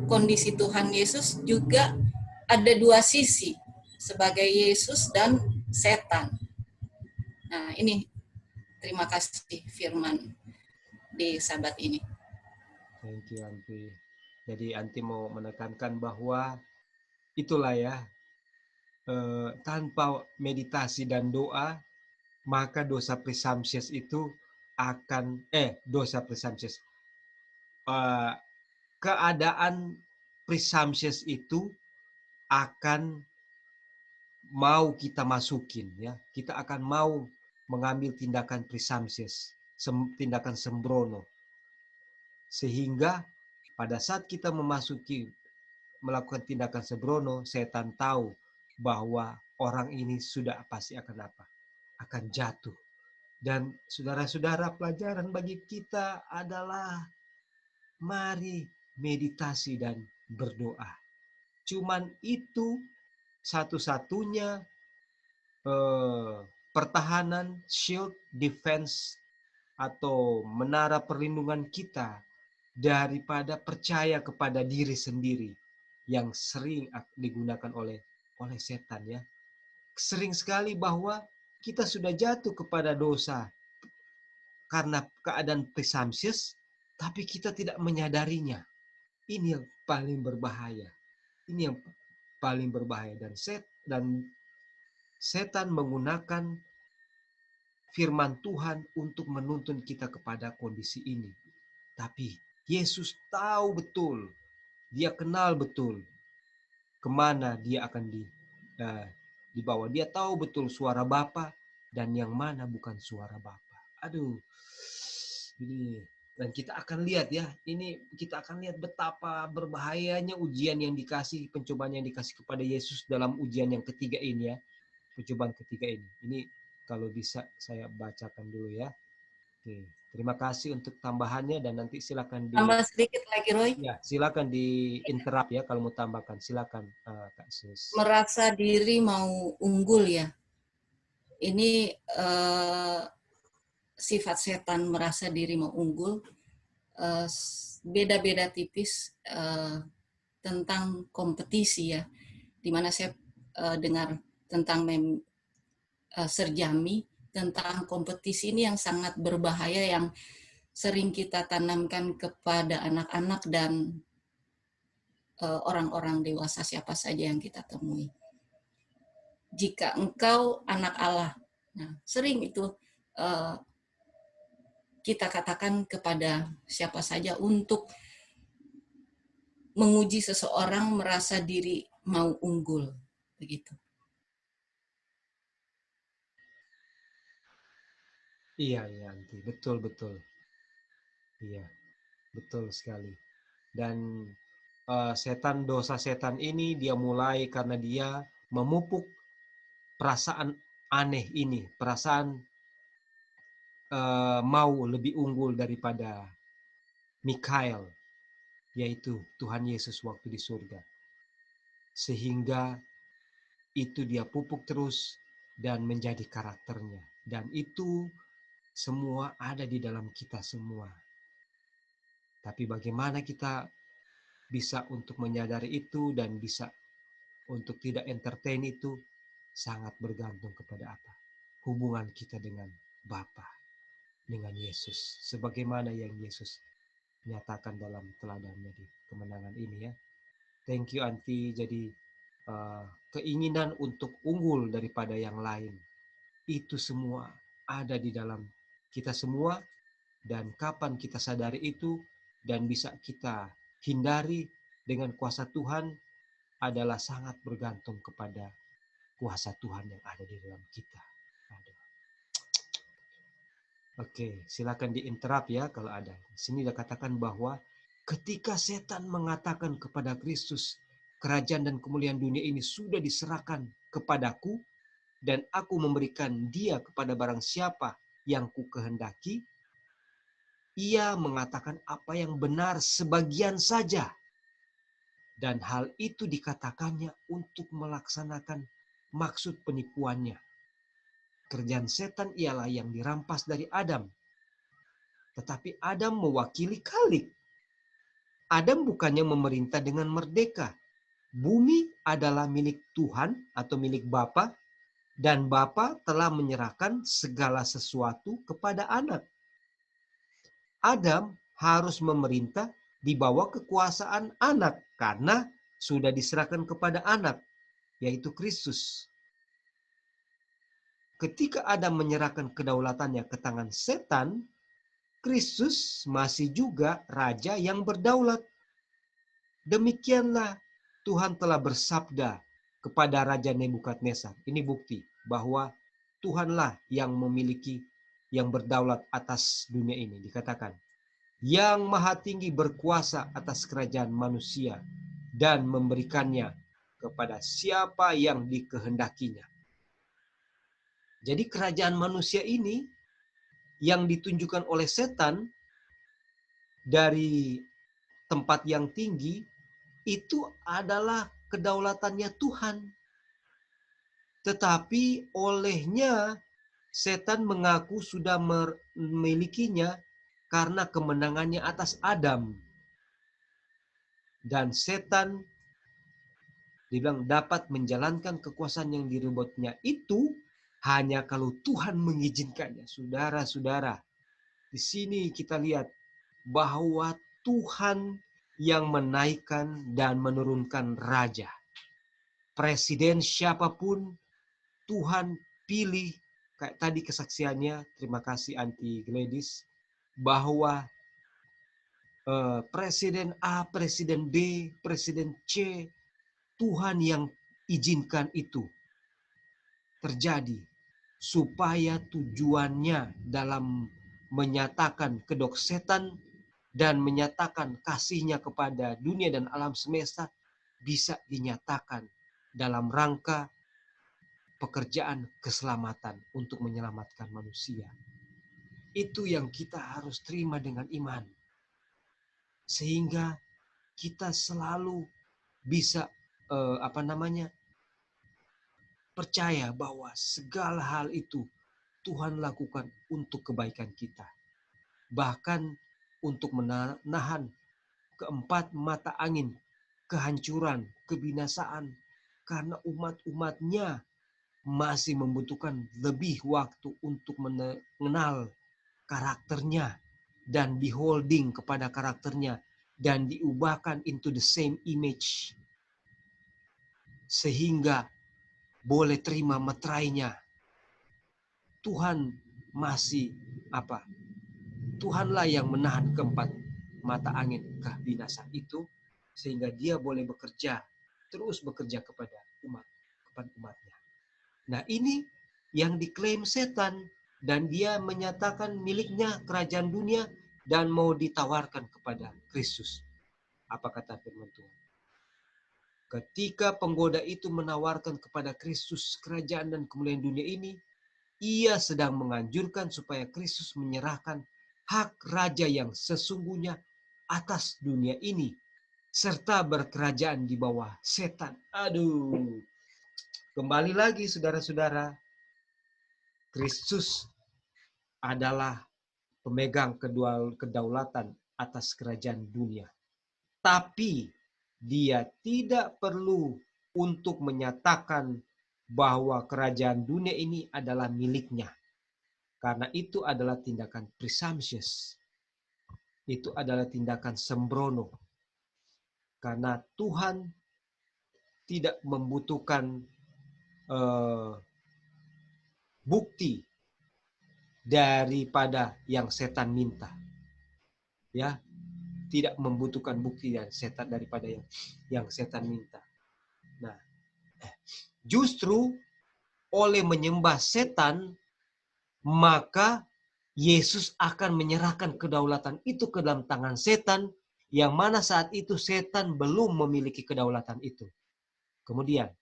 kondisi Tuhan Yesus juga ada dua sisi, sebagai Yesus dan setan. Nah, ini terima kasih firman di Sabat ini. Thank you, Anti. Jadi Anti mau menekankan bahwa itulah ya, tanpa meditasi dan doa, maka dosa presumptuous itu akan keadaan presumptuous itu akan mau kita masukin ya. Kita akan mau mengambil tindakan presumptuous, tindakan sembrono. Sehingga pada saat kita melakukan tindakan sembrono, setan tahu bahwa orang ini sudah pasti akan apa? Akan jatuh. Dan saudara-saudara, pelajaran bagi kita adalah mari meditasi dan berdoa. Cuman itu satu-satunya pertahanan, shield, defense, atau menara perlindungan kita daripada percaya kepada diri sendiri. yang sering digunakan oleh setan ya. Sering sekali bahwa kita sudah jatuh kepada dosa karena keadaan presumptuous, tapi kita tidak menyadarinya. Ini yang paling berbahaya. Ini yang paling berbahaya, dan setan menggunakan firman Tuhan untuk menuntun kita kepada kondisi ini. Tapi Yesus tahu betul, dia kenal betul kemana dia akan dibawa. Dia tahu betul suara Bapa dan yang mana bukan suara Bapa. Aduh, ini. Dan kita akan lihat ya, ini kita akan lihat betapa berbahayanya ujian yang dikasih, pencobaan yang dikasih kepada Yesus dalam ujian yang ketiga ini ya. Percobaan ketiga ini. Ini kalau bisa saya bacakan dulu ya. Oke, terima kasih untuk tambahannya, dan nanti silakan Tambah sedikit lagi, Roy. ya, silakan interrupt ya kalau mau tambahkan. Silakan Kak Sus. Merasa diri mau unggul ya. Ini sifat setan merasa diri mau unggul. Beda-beda tipis tentang kompetisi ya. Dimana saya dengar tentang Serjami, tentang kompetisi ini yang sangat berbahaya, yang sering kita tanamkan kepada anak-anak dan orang-orang dewasa siapa saja yang kita temui. Jika engkau anak Allah, nah sering itu kita katakan kepada siapa saja untuk menguji seseorang merasa diri mau unggul, begitu. Iya, Anti. Betul. Iya, betul sekali. Dan dosa setan ini dia mulai karena dia memupuk perasaan aneh ini, perasaan mau lebih unggul daripada Mikael, yaitu Tuhan Yesus waktu di surga. Sehingga itu dia pupuk terus dan menjadi karakternya. Dan itu semua ada di dalam kita semua. Tapi bagaimana kita bisa untuk menyadari itu dan bisa untuk tidak entertain itu, sangat bergantung kepada apa? Hubungan kita dengan Bapa, dengan Yesus. Sebagaimana yang Yesus nyatakan dalam teladannya di kemenangan ini ya. Thank you Anti. Jadi keinginan untuk unggul daripada yang lain, itu semua ada di dalam kita semua, dan kapan kita sadari itu dan bisa kita hindari dengan kuasa Tuhan adalah sangat bergantung kepada kuasa Tuhan yang ada di dalam kita. Oke, silakan diinterrupt ya kalau ada. Sini dia katakan bahwa ketika setan mengatakan kepada Kristus, kerajaan dan kemuliaan dunia ini sudah diserahkan kepadaku, dan aku memberikan dia kepada barang siapa yang ku kehendaki, ia mengatakan apa yang benar sebagian saja. Dan hal itu dikatakannya untuk melaksanakan maksud penipuannya. Kerjaan setan ialah yang dirampas dari Adam. Tetapi Adam mewakili Khalik. Adam bukannya memerintah dengan merdeka. Bumi adalah milik Tuhan atau milik Bapa, dan Bapa telah menyerahkan segala sesuatu kepada anak. Adam harus memerintah di bawah kekuasaan anak karena sudah diserahkan kepada anak, yaitu Kristus. Ketika Adam menyerahkan kedaulatannya ke tangan setan, Kristus masih juga raja yang berdaulat. Demikianlah Tuhan telah bersabda kepada Raja Nebukadnezar. Ini bukti bahwa Tuhanlah yang memiliki, yang berdaulat atas dunia ini. Dikatakan, yang maha tinggi berkuasa atas kerajaan manusia dan memberikannya kepada siapa yang dikehendakinya. Jadi kerajaan manusia ini yang ditunjukkan oleh setan dari tempat yang tinggi, itu adalah kedaulatannya Tuhan. Tetapi olehnya setan mengaku sudah memilikinya karena kemenangannya atas Adam. Dan setan Dibilang dapat menjalankan kekuasaan yang direbutnya itu hanya kalau Tuhan mengizinkannya. Saudara-saudara, di sini kita lihat bahwa Tuhan yang menaikkan dan menurunkan raja. Presiden siapapun Tuhan pilih, kayak tadi kesaksiannya, terima kasih Anti Gladys, bahwa Presiden A, Presiden B, Presiden C, Tuhan yang izinkan itu terjadi supaya tujuannya dalam menyatakan kedoksetan dan menyatakan kasihnya kepada dunia dan alam semesta bisa dinyatakan dalam rangka pekerjaan keselamatan untuk menyelamatkan manusia. Itu yang kita harus terima dengan iman. Sehingga kita selalu bisa percaya bahwa segala hal itu Tuhan lakukan untuk kebaikan kita. Bahkan untuk menahan keempat mata angin, kehancuran, kebinasaan, karena umat-umatnya masih membutuhkan lebih waktu untuk mengenal karakternya dan beholding kepada karakternya dan diubahkan into the same image sehingga boleh terima meterainya. Tuhan masih Tuhanlah yang menahan keempat mata angin kebinasaan itu sehingga dia boleh terus bekerja kepada umatnya. Nah, ini yang diklaim setan dan dia menyatakan miliknya kerajaan dunia dan mau ditawarkan kepada Kristus. Apa kata firman Tuhan? Ketika penggoda itu menawarkan kepada Kristus kerajaan dan kemuliaan dunia ini, ia sedang menganjurkan supaya Kristus menyerahkan hak raja yang sesungguhnya atas dunia ini, serta berkerajaan di bawah setan. Aduh, kembali lagi saudara-saudara, Kristus adalah pemegang kedaulatan atas kerajaan dunia. Tapi dia tidak perlu untuk menyatakan bahwa kerajaan dunia ini adalah miliknya. Karena itu adalah tindakan presumptuous. Itu adalah tindakan sembrono. Karena Tuhan tidak membutuhkan bukti daripada yang setan minta. Ya, tidak membutuhkan bukti daripada yang setan minta. Nah, justru oleh menyembah setan, maka Yesus akan menyerahkan kedaulatan itu ke dalam tangan setan, yang mana saat itu setan belum memiliki kedaulatan itu. Kemudian,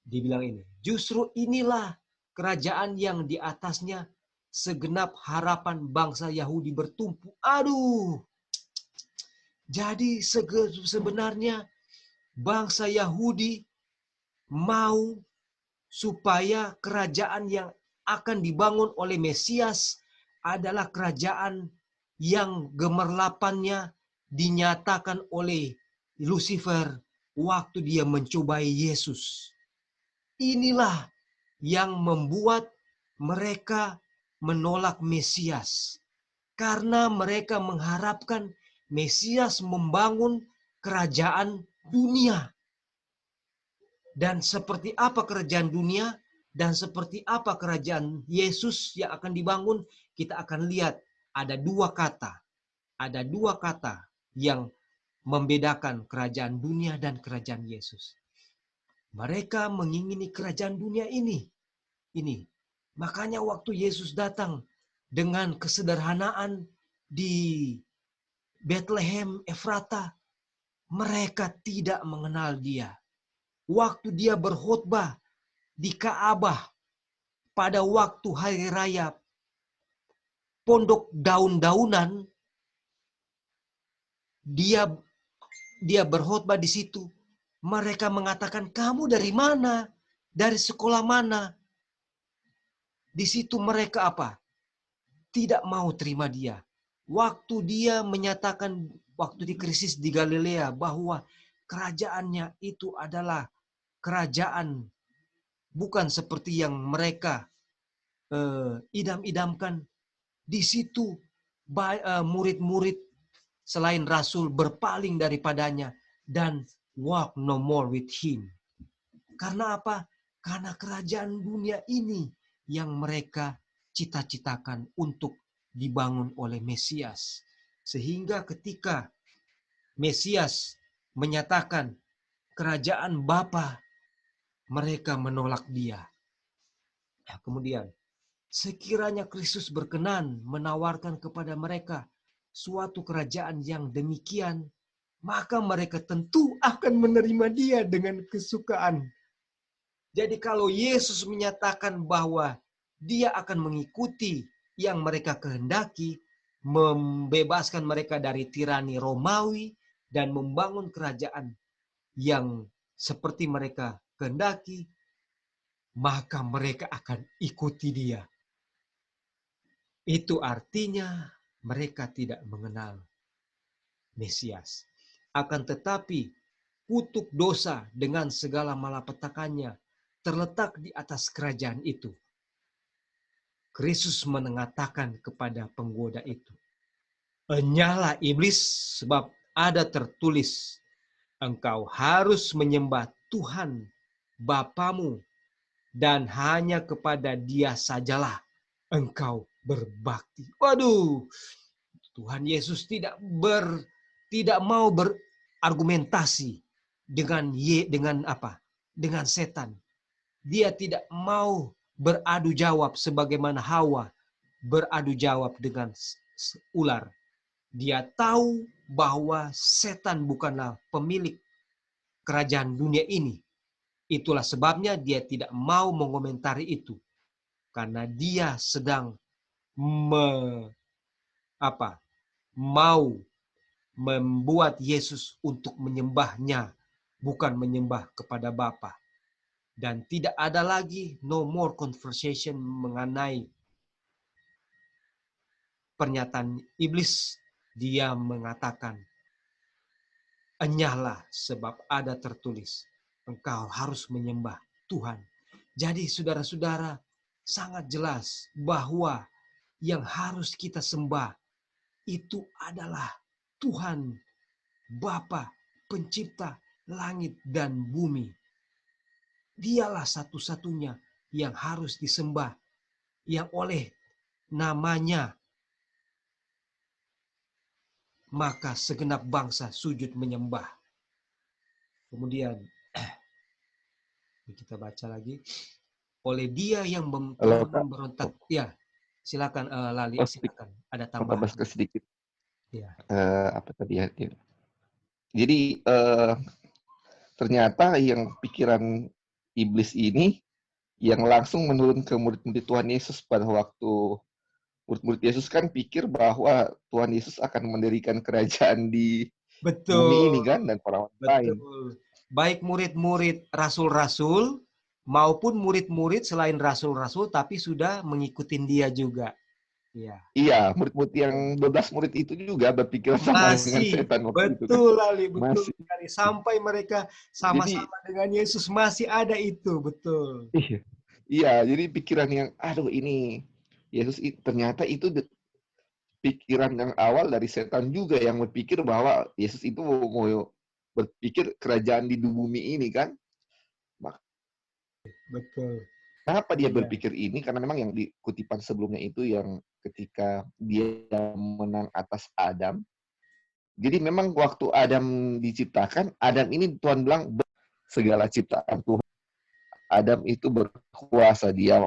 dibilang ini, justru inilah kerajaan yang di atasnya segenap harapan bangsa Yahudi bertumpu. Aduh! Jadi sebenarnya bangsa Yahudi mau supaya kerajaan yang akan dibangun oleh Mesias adalah kerajaan yang gemerlapannya dinyatakan oleh Lucifer waktu dia mencobai Yesus. Inilah yang membuat mereka menolak Mesias. Karena mereka mengharapkan Mesias membangun kerajaan dunia. Dan seperti apa kerajaan dunia dan seperti apa kerajaan Yesus yang akan dibangun, kita akan lihat ada dua kata. Ada dua kata yang membedakan kerajaan dunia dan kerajaan Yesus. Mereka mengingini kerajaan dunia ini. Makanya waktu Yesus datang dengan kesederhanaan di Bethlehem, Efrata, mereka tidak mengenal dia. Waktu dia berkhotbah di Ka'bah pada waktu hari raya pondok daun-daunan, dia berkhotbah di situ. Mereka mengatakan, kamu dari mana? Dari sekolah mana? Di situ mereka tidak mau terima dia. Waktu dia menyatakan waktu di krisis di Galilea bahwa kerajaannya itu adalah kerajaan bukan seperti yang mereka idam-idamkan. Di situ murid-murid selain Rasul berpaling daripadanya dan walk no more with him. Karena apa? Karena kerajaan dunia ini yang mereka cita-citakan untuk dibangun oleh Mesias. Sehingga ketika Mesias menyatakan kerajaan Bapa, mereka menolak dia. Nah, kemudian, sekiranya Kristus berkenan menawarkan kepada mereka suatu kerajaan yang demikian, maka mereka tentu akan menerima dia dengan kesukaan. Jadi kalau Yesus menyatakan bahwa dia akan mengikuti yang mereka kehendaki, membebaskan mereka dari tirani Romawi, dan membangun kerajaan yang seperti mereka kehendaki, maka mereka akan ikuti dia. Itu artinya mereka tidak mengenal Mesias. Akan tetapi kutuk dosa dengan segala malapetakannya terletak di atas kerajaan itu. Kristus mengatakan kepada penggoda itu, "Enyahlah iblis, sebab ada tertulis, engkau harus menyembah Tuhan Bapamu, dan hanya kepada Dia sajalah engkau berbakti." Waduh, Tuhan Yesus tidak mau berargumentasi dengan setan. Dia tidak mau beradu jawab sebagaimana Hawa beradu jawab dengan ular. Dia tahu bahwa setan bukanlah pemilik kerajaan dunia ini. Itulah sebabnya dia tidak mau mengomentari itu. Karena dia sedang mau membuat Yesus untuk menyembahnya, bukan menyembah kepada Bapa. Dan tidak ada lagi no more conversation mengenai pernyataan iblis. Dia mengatakan, enyahlah sebab ada tertulis, engkau harus menyembah Tuhan. Jadi saudara-saudara, sangat jelas bahwa yang harus kita sembah itu adalah Tuhan, Bapa, pencipta langit dan bumi. Dialah satu-satunya yang harus disembah, yang oleh namanya maka segenap bangsa sujud menyembah. Kemudian kita baca lagi, oleh Dia yang telah memberontak. Ya, silakan Lali, silakan. Ada tambahan sedikit. Ya. Apa tadi ya? Jadi ternyata yang pikiran iblis ini yang langsung menurun ke murid-murid Tuhan Yesus pada waktu murid-murid Yesus kan pikir bahwa Tuhan Yesus akan mendirikan kerajaan di bumi ini kan, dan para orang lain. Baik murid-murid rasul-rasul maupun murid-murid selain rasul-rasul tapi sudah mengikuti dia juga. Ya. Iya, murid-murid yang 12 murid itu juga berpikir sama dengan setan waktu itu. Betul, Lali, betul sekali. Sampai mereka sama-sama dengan Yesus masih ada itu, betul. Iya, jadi pikiran yang, ini Yesus ternyata itu pikiran yang awal dari setan juga, yang berpikir bahwa Yesus itu mau berpikir kerajaan di bumi ini kan. Betul. Kenapa dia berpikir ini? Karena memang yang di kutipan sebelumnya itu yang ketika dia menang atas Adam. Jadi memang waktu Adam diciptakan, Adam ini Tuhan bilang segala ciptaan Tuhan. Adam itu berkuasa, dia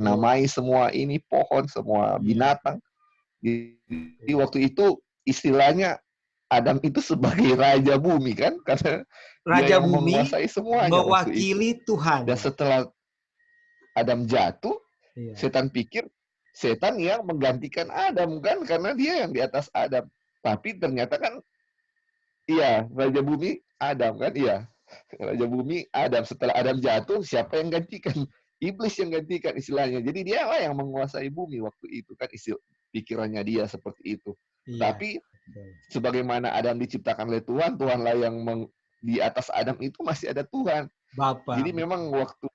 menamai semua ini, pohon, semua binatang. Di waktu itu istilahnya Adam itu sebagai raja bumi kan, karena raja dia yang bumi menguasai semuanya, mewakili Tuhan. Dan setelah Adam jatuh, setan pikir setan yang menggantikan Adam kan, karena dia yang di atas Adam. Tapi ternyata kan, raja bumi Adam kan, raja bumi Adam. Setelah Adam jatuh, siapa yang gantikan? Iblis yang gantikan istilahnya. Jadi dia lah yang menguasai bumi waktu itu kan, pikirannya dia seperti itu. Tapi sebagaimana Adam diciptakan oleh Tuhan, Tuhanlah yang di atas Adam itu masih ada Tuhan. Bapa. Jadi memang waktu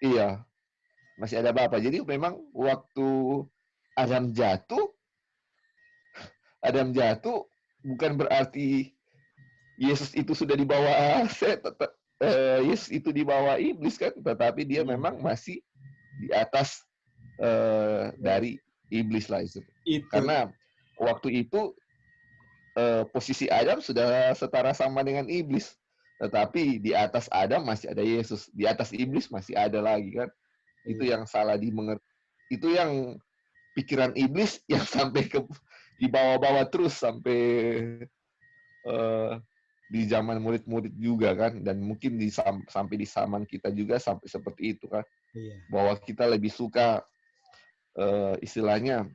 iya masih ada Bapa. Jadi memang waktu Adam jatuh, Adam jatuh bukan berarti Yesus itu sudah dibawa Yesus itu dibawa iblis kan, tetapi dia Iya. memang masih di atas dari iblis lah itu. Itu. Karena waktu itu posisi Adam sudah setara sama dengan iblis, tetapi di atas Adam masih ada Yesus, di atas iblis masih ada lagi kan. Itu Iya. yang salah dimengerti. Itu yang pikiran iblis yang sampai ke dibawa-bawa terus sampai di zaman murid-murid juga kan, dan mungkin sampai di zaman kita juga sampai seperti itu kan, Iya. bahwa kita lebih suka istilahnya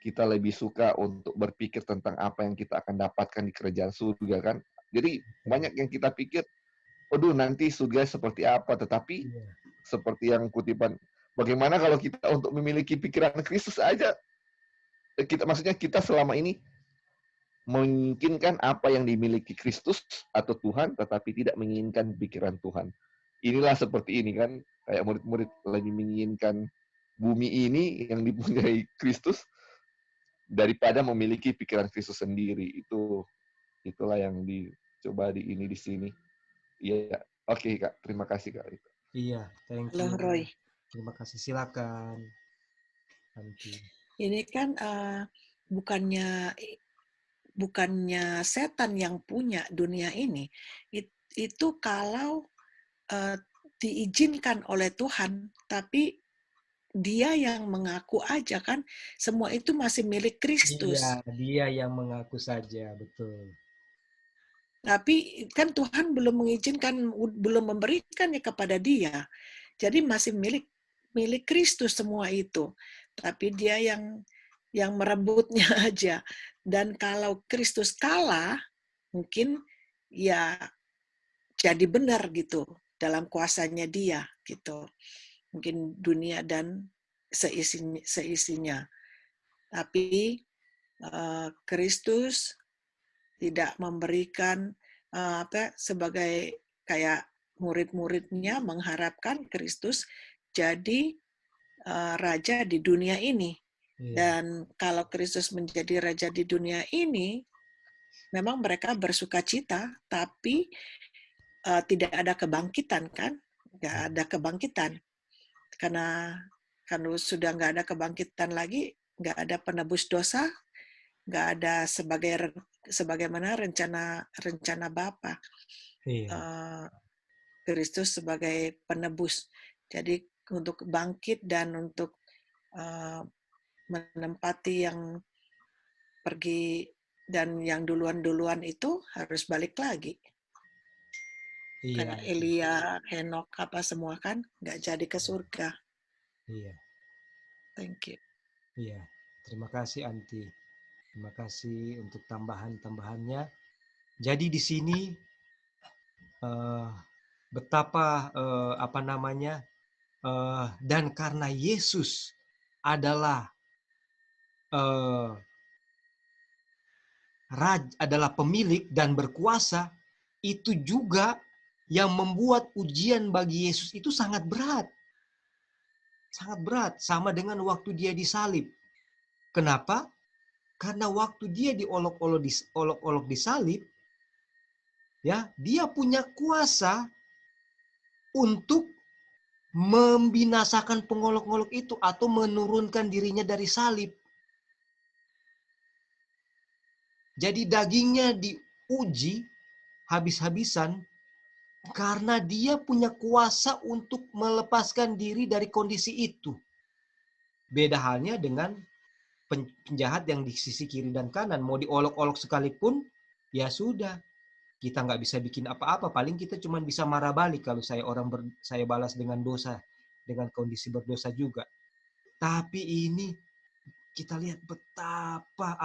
kita lebih suka untuk berpikir tentang apa yang kita akan dapatkan di kerajaan surga kan. Jadi banyak yang kita pikir, aduh nanti surga seperti apa, tetapi Iya. seperti yang kutipan, bagaimana kalau kita untuk memiliki pikiran Kristus aja, maksudnya kita selama ini menginginkan apa yang dimiliki Kristus atau Tuhan, tetapi tidak menginginkan pikiran Tuhan. Inilah seperti ini kan, kayak murid-murid lebih menginginkan bumi ini yang dipunyai Kristus daripada memiliki pikiran Kristus sendiri. Itulah yang dicoba di sini. Iya, oke Kak, terima kasih Kak. Iya, thank Halo you. Roy. Terima kasih, silakan. Nanti. Ini kan bukannya setan yang punya dunia ini. Itu kalau diizinkan oleh Tuhan, tapi dia yang mengaku aja kan, semua itu masih milik Kristus. Iya, dia yang mengaku saja, betul. Tapi kan Tuhan belum mengizinkan, belum memberikannya kepada dia. Jadi masih milik Kristus semua itu. Tapi dia yang merebutnya aja. Dan kalau Kristus kalah, mungkin ya jadi benar gitu dalam kuasanya dia gitu. Mungkin dunia dan seisinya. Tapi Kristus tidak memberikan sebagai kayak murid-muridnya mengharapkan Kristus jadi raja di dunia ini. Iya. Dan kalau Kristus menjadi raja di dunia ini, memang mereka bersuka cita, tapi tidak ada kebangkitan kan? Nggak ada kebangkitan. Karena kalau sudah nggak ada kebangkitan lagi, nggak ada penebus dosa, nggak ada sebagaimana rencana Bapa. Iya. Kristus sebagai penebus. Jadi untuk bangkit dan untuk menempati yang pergi dan yang duluan-duluan itu harus balik lagi. Iya. Karena Elia, Henok, apa semua kan nggak jadi ke surga. Iya. Thank you. Iya. Terima kasih Anti. Terima kasih untuk tambahan-tambahannya. Jadi di sini betapa dan karena Yesus adalah adalah pemilik dan berkuasa, itu juga yang membuat ujian bagi Yesus itu sangat berat. Sangat berat, sama dengan waktu dia disalib. Kenapa? Karena waktu dia diolok-olok disalib, ya, dia punya kuasa untuk membinasakan pengolok-olok itu atau menurunkan dirinya dari salib. Jadi dagingnya diuji habis-habisan karena dia punya kuasa untuk melepaskan diri dari kondisi itu. Beda halnya dengan penjahat yang di sisi kiri dan kanan. Mau diolok-olok sekalipun, ya sudah. Kita nggak bisa bikin apa-apa. Paling kita cuma bisa marah balik kalau saya balas dengan dosa, dengan kondisi berdosa juga. Tapi ini kita lihat betapa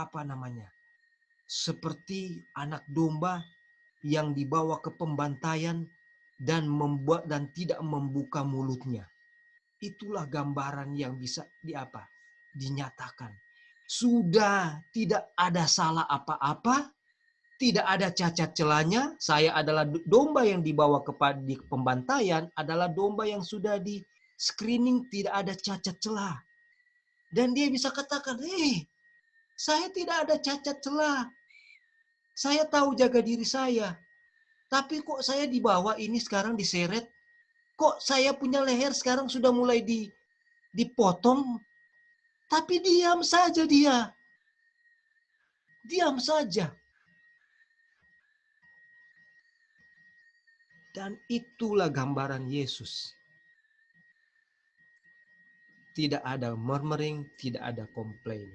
seperti anak domba yang dibawa ke pembantaian dan tidak membuka mulutnya. Itulah gambaran yang bisa dinyatakan. Sudah tidak ada salah apa-apa, tidak ada cacat celahnya. Saya adalah domba yang dibawa kepada di pembantaian, adalah domba yang sudah di screening, tidak ada cacat celah. Dan dia bisa katakan, saya tidak ada cacat celah. Saya tahu jaga diri saya. Tapi kok saya dibawa ini sekarang diseret? Kok saya punya leher sekarang sudah mulai dipotong? Tapi diam saja dia. Diam saja. Dan itulah gambaran Yesus. Tidak ada murmuring, tidak ada komplain.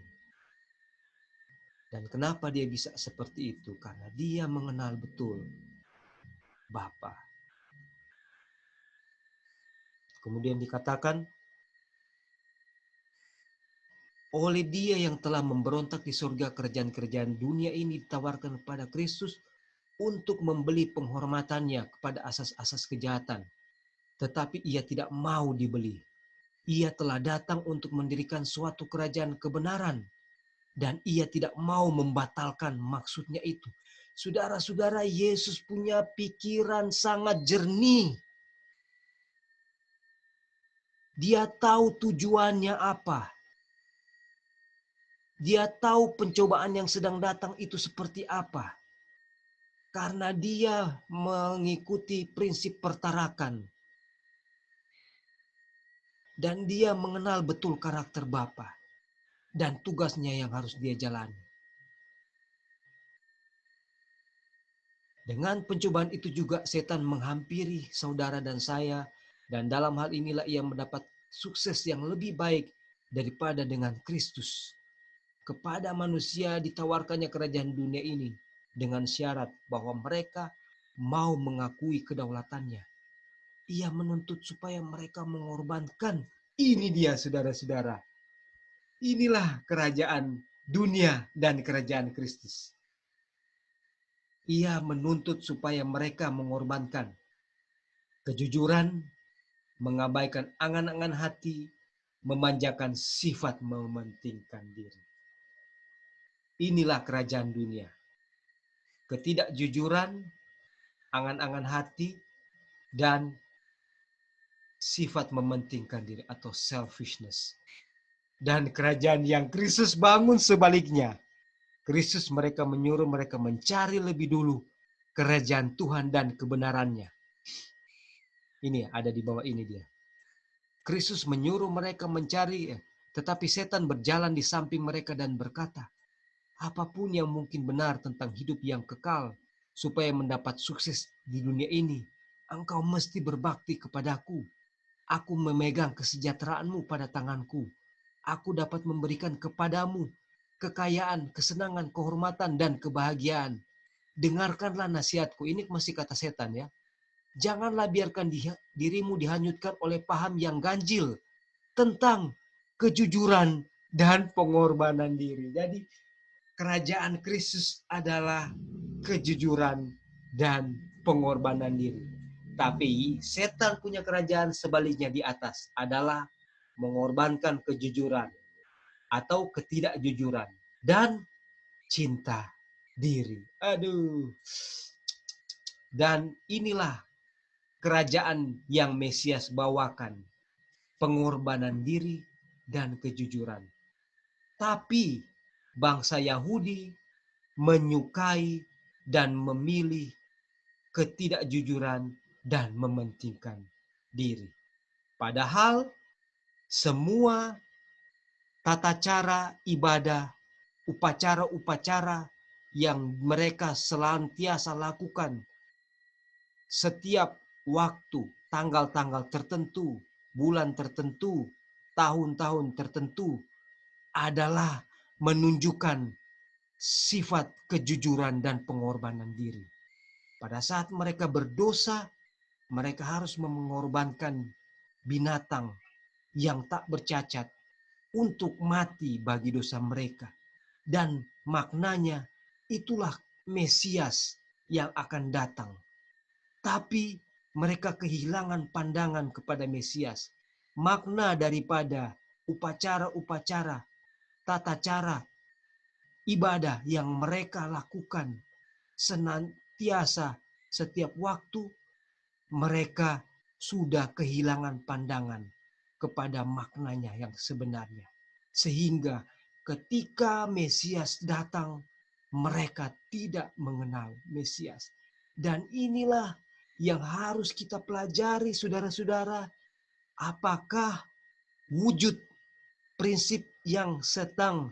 Dan kenapa dia bisa seperti itu? Karena dia mengenal betul Bapa. Kemudian dikatakan, oleh dia yang telah memberontak di surga, kerajaan-kerajaan dunia ini ditawarkan kepada Kristus untuk membeli penghormatannya kepada asas-asas kejahatan. Tetapi ia tidak mau dibeli. Ia telah datang untuk mendirikan suatu kerajaan kebenaran. Dan ia tidak mau membatalkan maksudnya itu. Saudara-saudara, Yesus punya pikiran sangat jernih. Dia tahu tujuannya apa. Dia tahu pencobaan yang sedang datang itu seperti apa. Karena dia mengikuti prinsip pertarakan. Dan dia mengenal betul karakter Bapa dan tugasnya yang harus dia jalani. Dengan pencobaan itu juga setan menghampiri saudara dan saya, dan dalam hal inilah ia mendapat sukses yang lebih baik daripada dengan Kristus. Kepada manusia ditawarkannya kerajaan dunia ini dengan syarat bahwa mereka mau mengakui kedaulatannya. Ia menuntut supaya mereka mengorbankan. Ini dia saudara-saudara. Inilah kerajaan dunia dan kerajaan Kristus. Ia menuntut supaya mereka mengorbankan kejujuran, mengabaikan angan-angan hati, memanjakan sifat mementingkan diri. Inilah kerajaan dunia. Ketidakjujuran, angan-angan hati, dan sifat mementingkan diri atau selfishness. Dan kerajaan yang Kristus bangun sebaliknya. Kristus mereka menyuruh mereka mencari lebih dulu kerajaan Tuhan dan kebenarannya. Ini ada di bawah ini dia. Kristus menyuruh mereka mencari, tetapi setan berjalan di samping mereka dan berkata, apapun yang mungkin benar tentang hidup yang kekal, supaya mendapat sukses di dunia ini, engkau mesti berbakti kepadaku. Aku memegang kesejahteraanmu pada tanganku. Aku dapat memberikan kepadamu kekayaan, kesenangan, kehormatan, dan kebahagiaan. Dengarkanlah nasihatku. Ini masih kata setan ya. Janganlah biarkan dirimu dihanyutkan oleh paham yang ganjil tentang kejujuran dan pengorbanan diri. Jadi kerajaan Kristus adalah kejujuran dan pengorbanan diri. Tapi setan punya kerajaan sebaliknya di atas, adalah mengorbankan kejujuran atau ketidakjujuran dan cinta diri. Aduh. Dan inilah kerajaan yang Mesias bawakan, pengorbanan diri dan kejujuran. Tapi bangsa Yahudi menyukai dan memilih ketidakjujuran dan mementingkan diri. Padahal semua tata cara ibadah, upacara-upacara yang mereka senantiasa lakukan setiap waktu, tanggal-tanggal tertentu, bulan tertentu, tahun-tahun tertentu adalah menunjukkan sifat kejujuran dan pengorbanan diri. Pada saat mereka berdosa, mereka harus mengorbankan binatang yang tak bercacat untuk mati bagi dosa mereka. Dan maknanya itulah Mesias yang akan datang. Tapi mereka kehilangan pandangan kepada Mesias. Makna daripada upacara-upacara, tata cara ibadah yang mereka lakukan senantiasa setiap waktu mereka sudah kehilangan pandangan kepada maknanya yang sebenarnya. Sehingga ketika Mesias datang, mereka tidak mengenal Mesias. Dan inilah yang harus kita pelajari, saudara-saudara. Apakah wujud prinsip yang sedang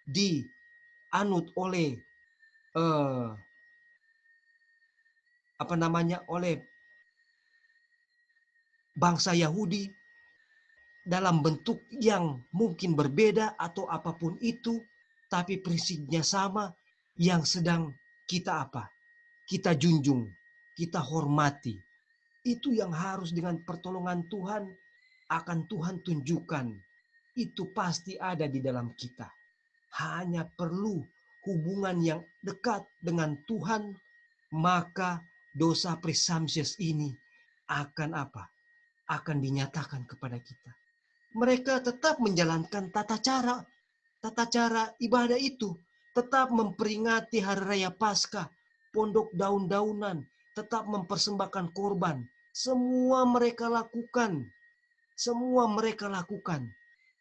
dianut oleh oleh bangsa Yahudi dalam bentuk yang mungkin berbeda atau apapun itu, tapi prinsipnya sama, yang sedang kita kita junjung, kita hormati. Itu yang harus dengan pertolongan Tuhan akan Tuhan tunjukkan. Itu pasti ada di dalam kita. Hanya perlu hubungan yang dekat dengan Tuhan, maka dosa presumptuous ini akan akan dinyatakan kepada kita. Mereka tetap menjalankan tata cara ibadah itu, tetap memperingati hari raya Paskah, pondok daun-daunan, tetap mempersembahkan korban. Semua mereka lakukan.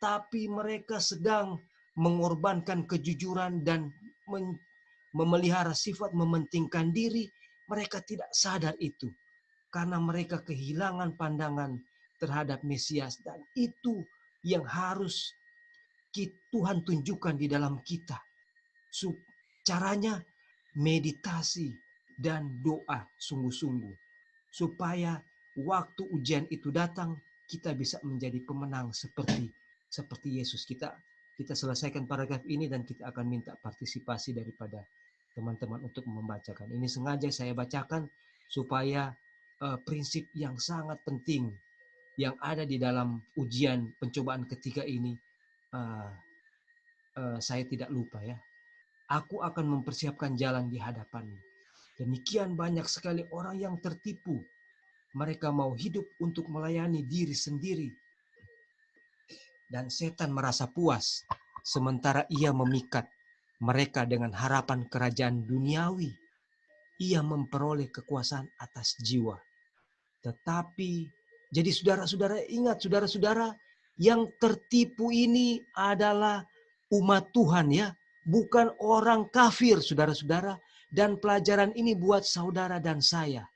Tapi mereka sedang mengorbankan kejujuran dan memelihara sifat mementingkan diri. Mereka tidak sadar itu. Karena mereka kehilangan pandangan terhadap Mesias. Dan itu yang harus Tuhan tunjukkan di dalam kita. Caranya meditasi dan doa sungguh-sungguh. Supaya waktu ujian itu datang, kita bisa menjadi pemenang seperti Yesus. Kita selesaikan paragraf ini dan kita akan minta partisipasi daripada teman-teman untuk membacakan. Ini sengaja saya bacakan supaya prinsip yang sangat penting yang ada di dalam ujian pencobaan ketiga ini saya tidak lupa ya. Aku akan mempersiapkan jalan di hadapanmu. Demikian banyak sekali orang yang tertipu. Mereka mau hidup untuk melayani diri sendiri. Dan setan merasa puas sementara ia memikat mereka dengan harapan kerajaan duniawi. Ia memperoleh kekuasaan atas jiwa. Tetapi, jadi saudara-saudara ingat, saudara-saudara, yang tertipu ini adalah umat Tuhan ya. Bukan orang kafir, saudara-saudara. Dan pelajaran ini buat saudara dan saya.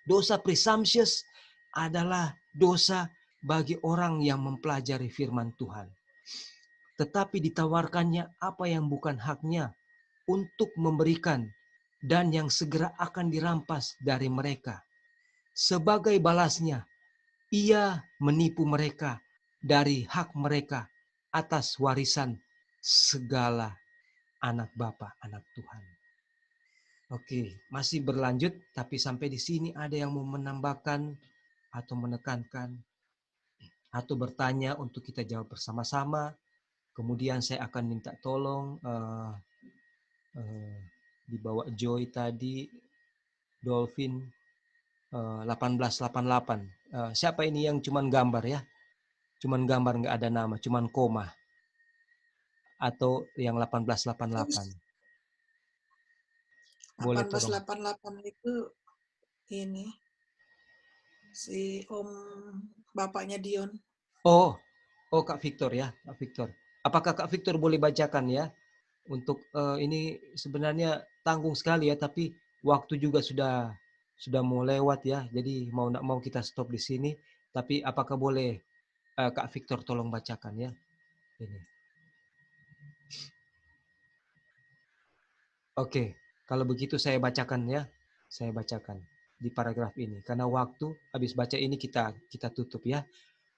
Dosa presumptuous adalah dosa bagi orang yang mempelajari firman Tuhan. Tetapi ditawarkannya apa yang bukan haknya untuk memberikan dan yang segera akan dirampas dari mereka. Sebagai balasnya, ia menipu mereka dari hak mereka atas warisan segala anak Bapa, anak Tuhan. Oke, masih berlanjut, tapi sampai di sini ada yang mau menambahkan atau menekankan atau bertanya untuk kita jawab bersama-sama. Kemudian saya akan minta tolong dibawa Joy tadi, Dolphin 1888. Siapa ini yang cuman gambar ya? Cuman gambar nggak ada nama, cuman koma. Atau yang 1888. Boleh tolong. 1888 itu ini si Om bapaknya Dion. Oh Kak Victor ya, Kak Victor. Apakah Kak Victor boleh bacakan ya? Untuk ini sebenarnya tanggung sekali ya, tapi waktu juga sudah mau lewat ya. Jadi mau nak mau kita stop di sini. Tapi apakah boleh Kak Victor tolong bacakan ya? Ini. Oke, kalau begitu saya bacakan ya. Saya bacakan di paragraf ini. Karena waktu habis baca ini kita tutup ya.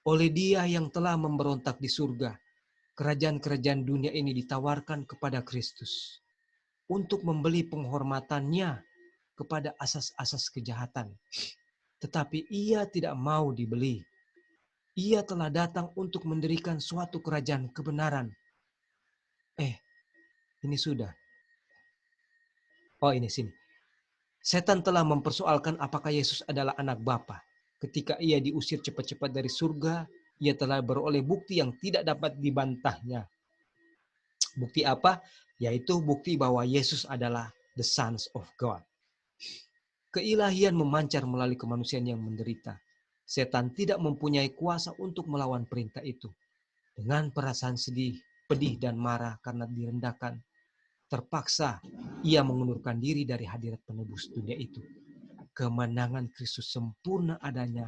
Oleh Dia yang telah memberontak di surga, kerajaan-kerajaan dunia ini ditawarkan kepada Kristus untuk membeli penghormatannya kepada asas-asas kejahatan. Tetapi ia tidak mau dibeli. Ia telah datang untuk mendirikan suatu kerajaan kebenaran. Ini sudah. Oh, ini sini. Setan telah mempersoalkan apakah Yesus adalah anak Bapa. Ketika ia diusir cepat-cepat dari surga, ia telah beroleh bukti yang tidak dapat dibantahnya. Bukti apa? Yaitu bukti bahwa Yesus adalah the Sons of God. Keilahian memancar melalui kemanusiaan yang menderita. Setan tidak mempunyai kuasa untuk melawan perintah itu. Dengan perasaan sedih, pedih, dan marah karena direndahkan, terpaksa ia mengundurkan diri dari hadirat penebus dunia itu. Kemenangan Kristus sempurna adanya,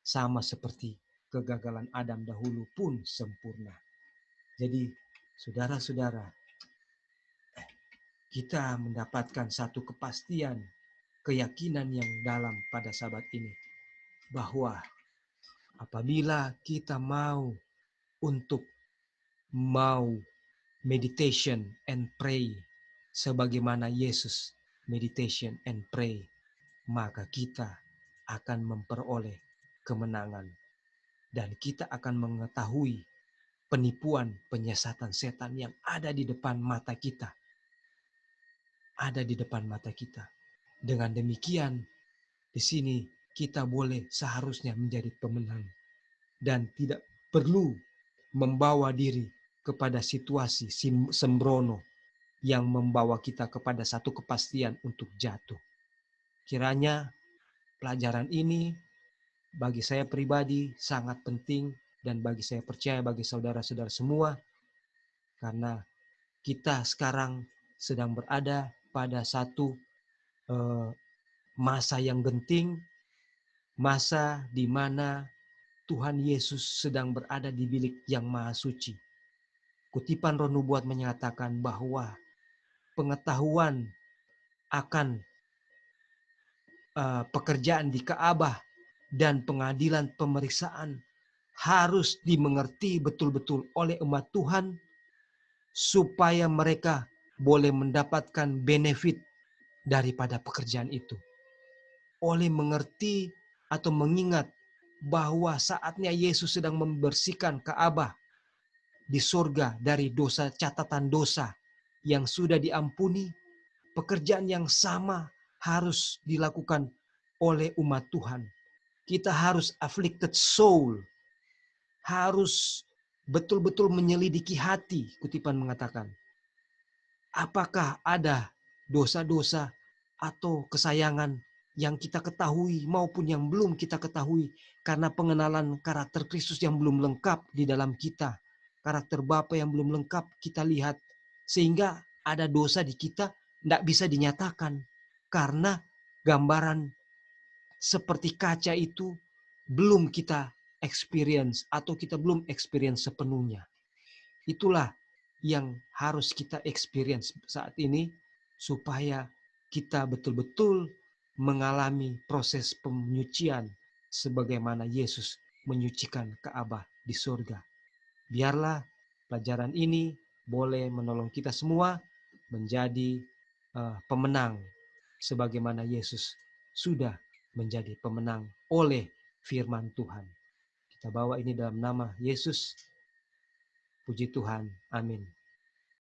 sama seperti kegagalan Adam dahulu pun sempurna. Jadi, saudara-saudara, kita mendapatkan satu kepastian, keyakinan yang dalam pada sabat ini, bahwa apabila kita mau meditation and pray sebagaimana Yesus meditation and pray, maka kita akan memperoleh kemenangan dan kita akan mengetahui penipuan penyesatan setan yang ada di depan mata kita. Ada di depan mata kita. Dengan demikian, di sini kita boleh seharusnya menjadi pemenang dan tidak perlu membawa diri kepada situasi sembrono yang membawa kita kepada satu kepastian untuk jatuh. Kiranya pelajaran ini bagi saya pribadi sangat penting dan bagi saya percaya bagi saudara-saudara semua, karena kita sekarang sedang berada pada satu masa yang genting, masa di mana Tuhan Yesus sedang berada di bilik yang maha suci. Kutipan Roh Nubuat menyatakan bahwa pengetahuan akan pekerjaan di Ka'bah dan pengadilan pemeriksaan harus dimengerti betul-betul oleh umat Tuhan supaya mereka boleh mendapatkan benefit daripada pekerjaan itu. Oleh mengerti atau mengingat bahwa saatnya Yesus sedang membersihkan Ka'bah di surga dari dosa, catatan dosa yang sudah diampuni, pekerjaan yang sama harus dilakukan oleh umat Tuhan. Kita harus afflicted soul, harus betul-betul menyelidiki hati, kutipan mengatakan. Apakah ada dosa-dosa atau kesayangan yang kita ketahui maupun yang belum kita ketahui karena pengenalan karakter Kristus yang belum lengkap di dalam kita. Karakter Bapa yang belum lengkap kita lihat. Sehingga ada dosa di kita tidak bisa dinyatakan. Karena gambaran seperti kaca itu belum kita experience atau kita belum experience sepenuhnya. Itulah yang harus kita experience saat ini supaya kita betul-betul mengalami proses penyucian sebagaimana Yesus menyucikan Ka'bah di surga. Biarlah pelajaran ini boleh menolong kita semua menjadi pemenang sebagaimana Yesus sudah menjadi pemenang oleh firman Tuhan. Kita bawa ini dalam nama Yesus. Puji Tuhan. Amin.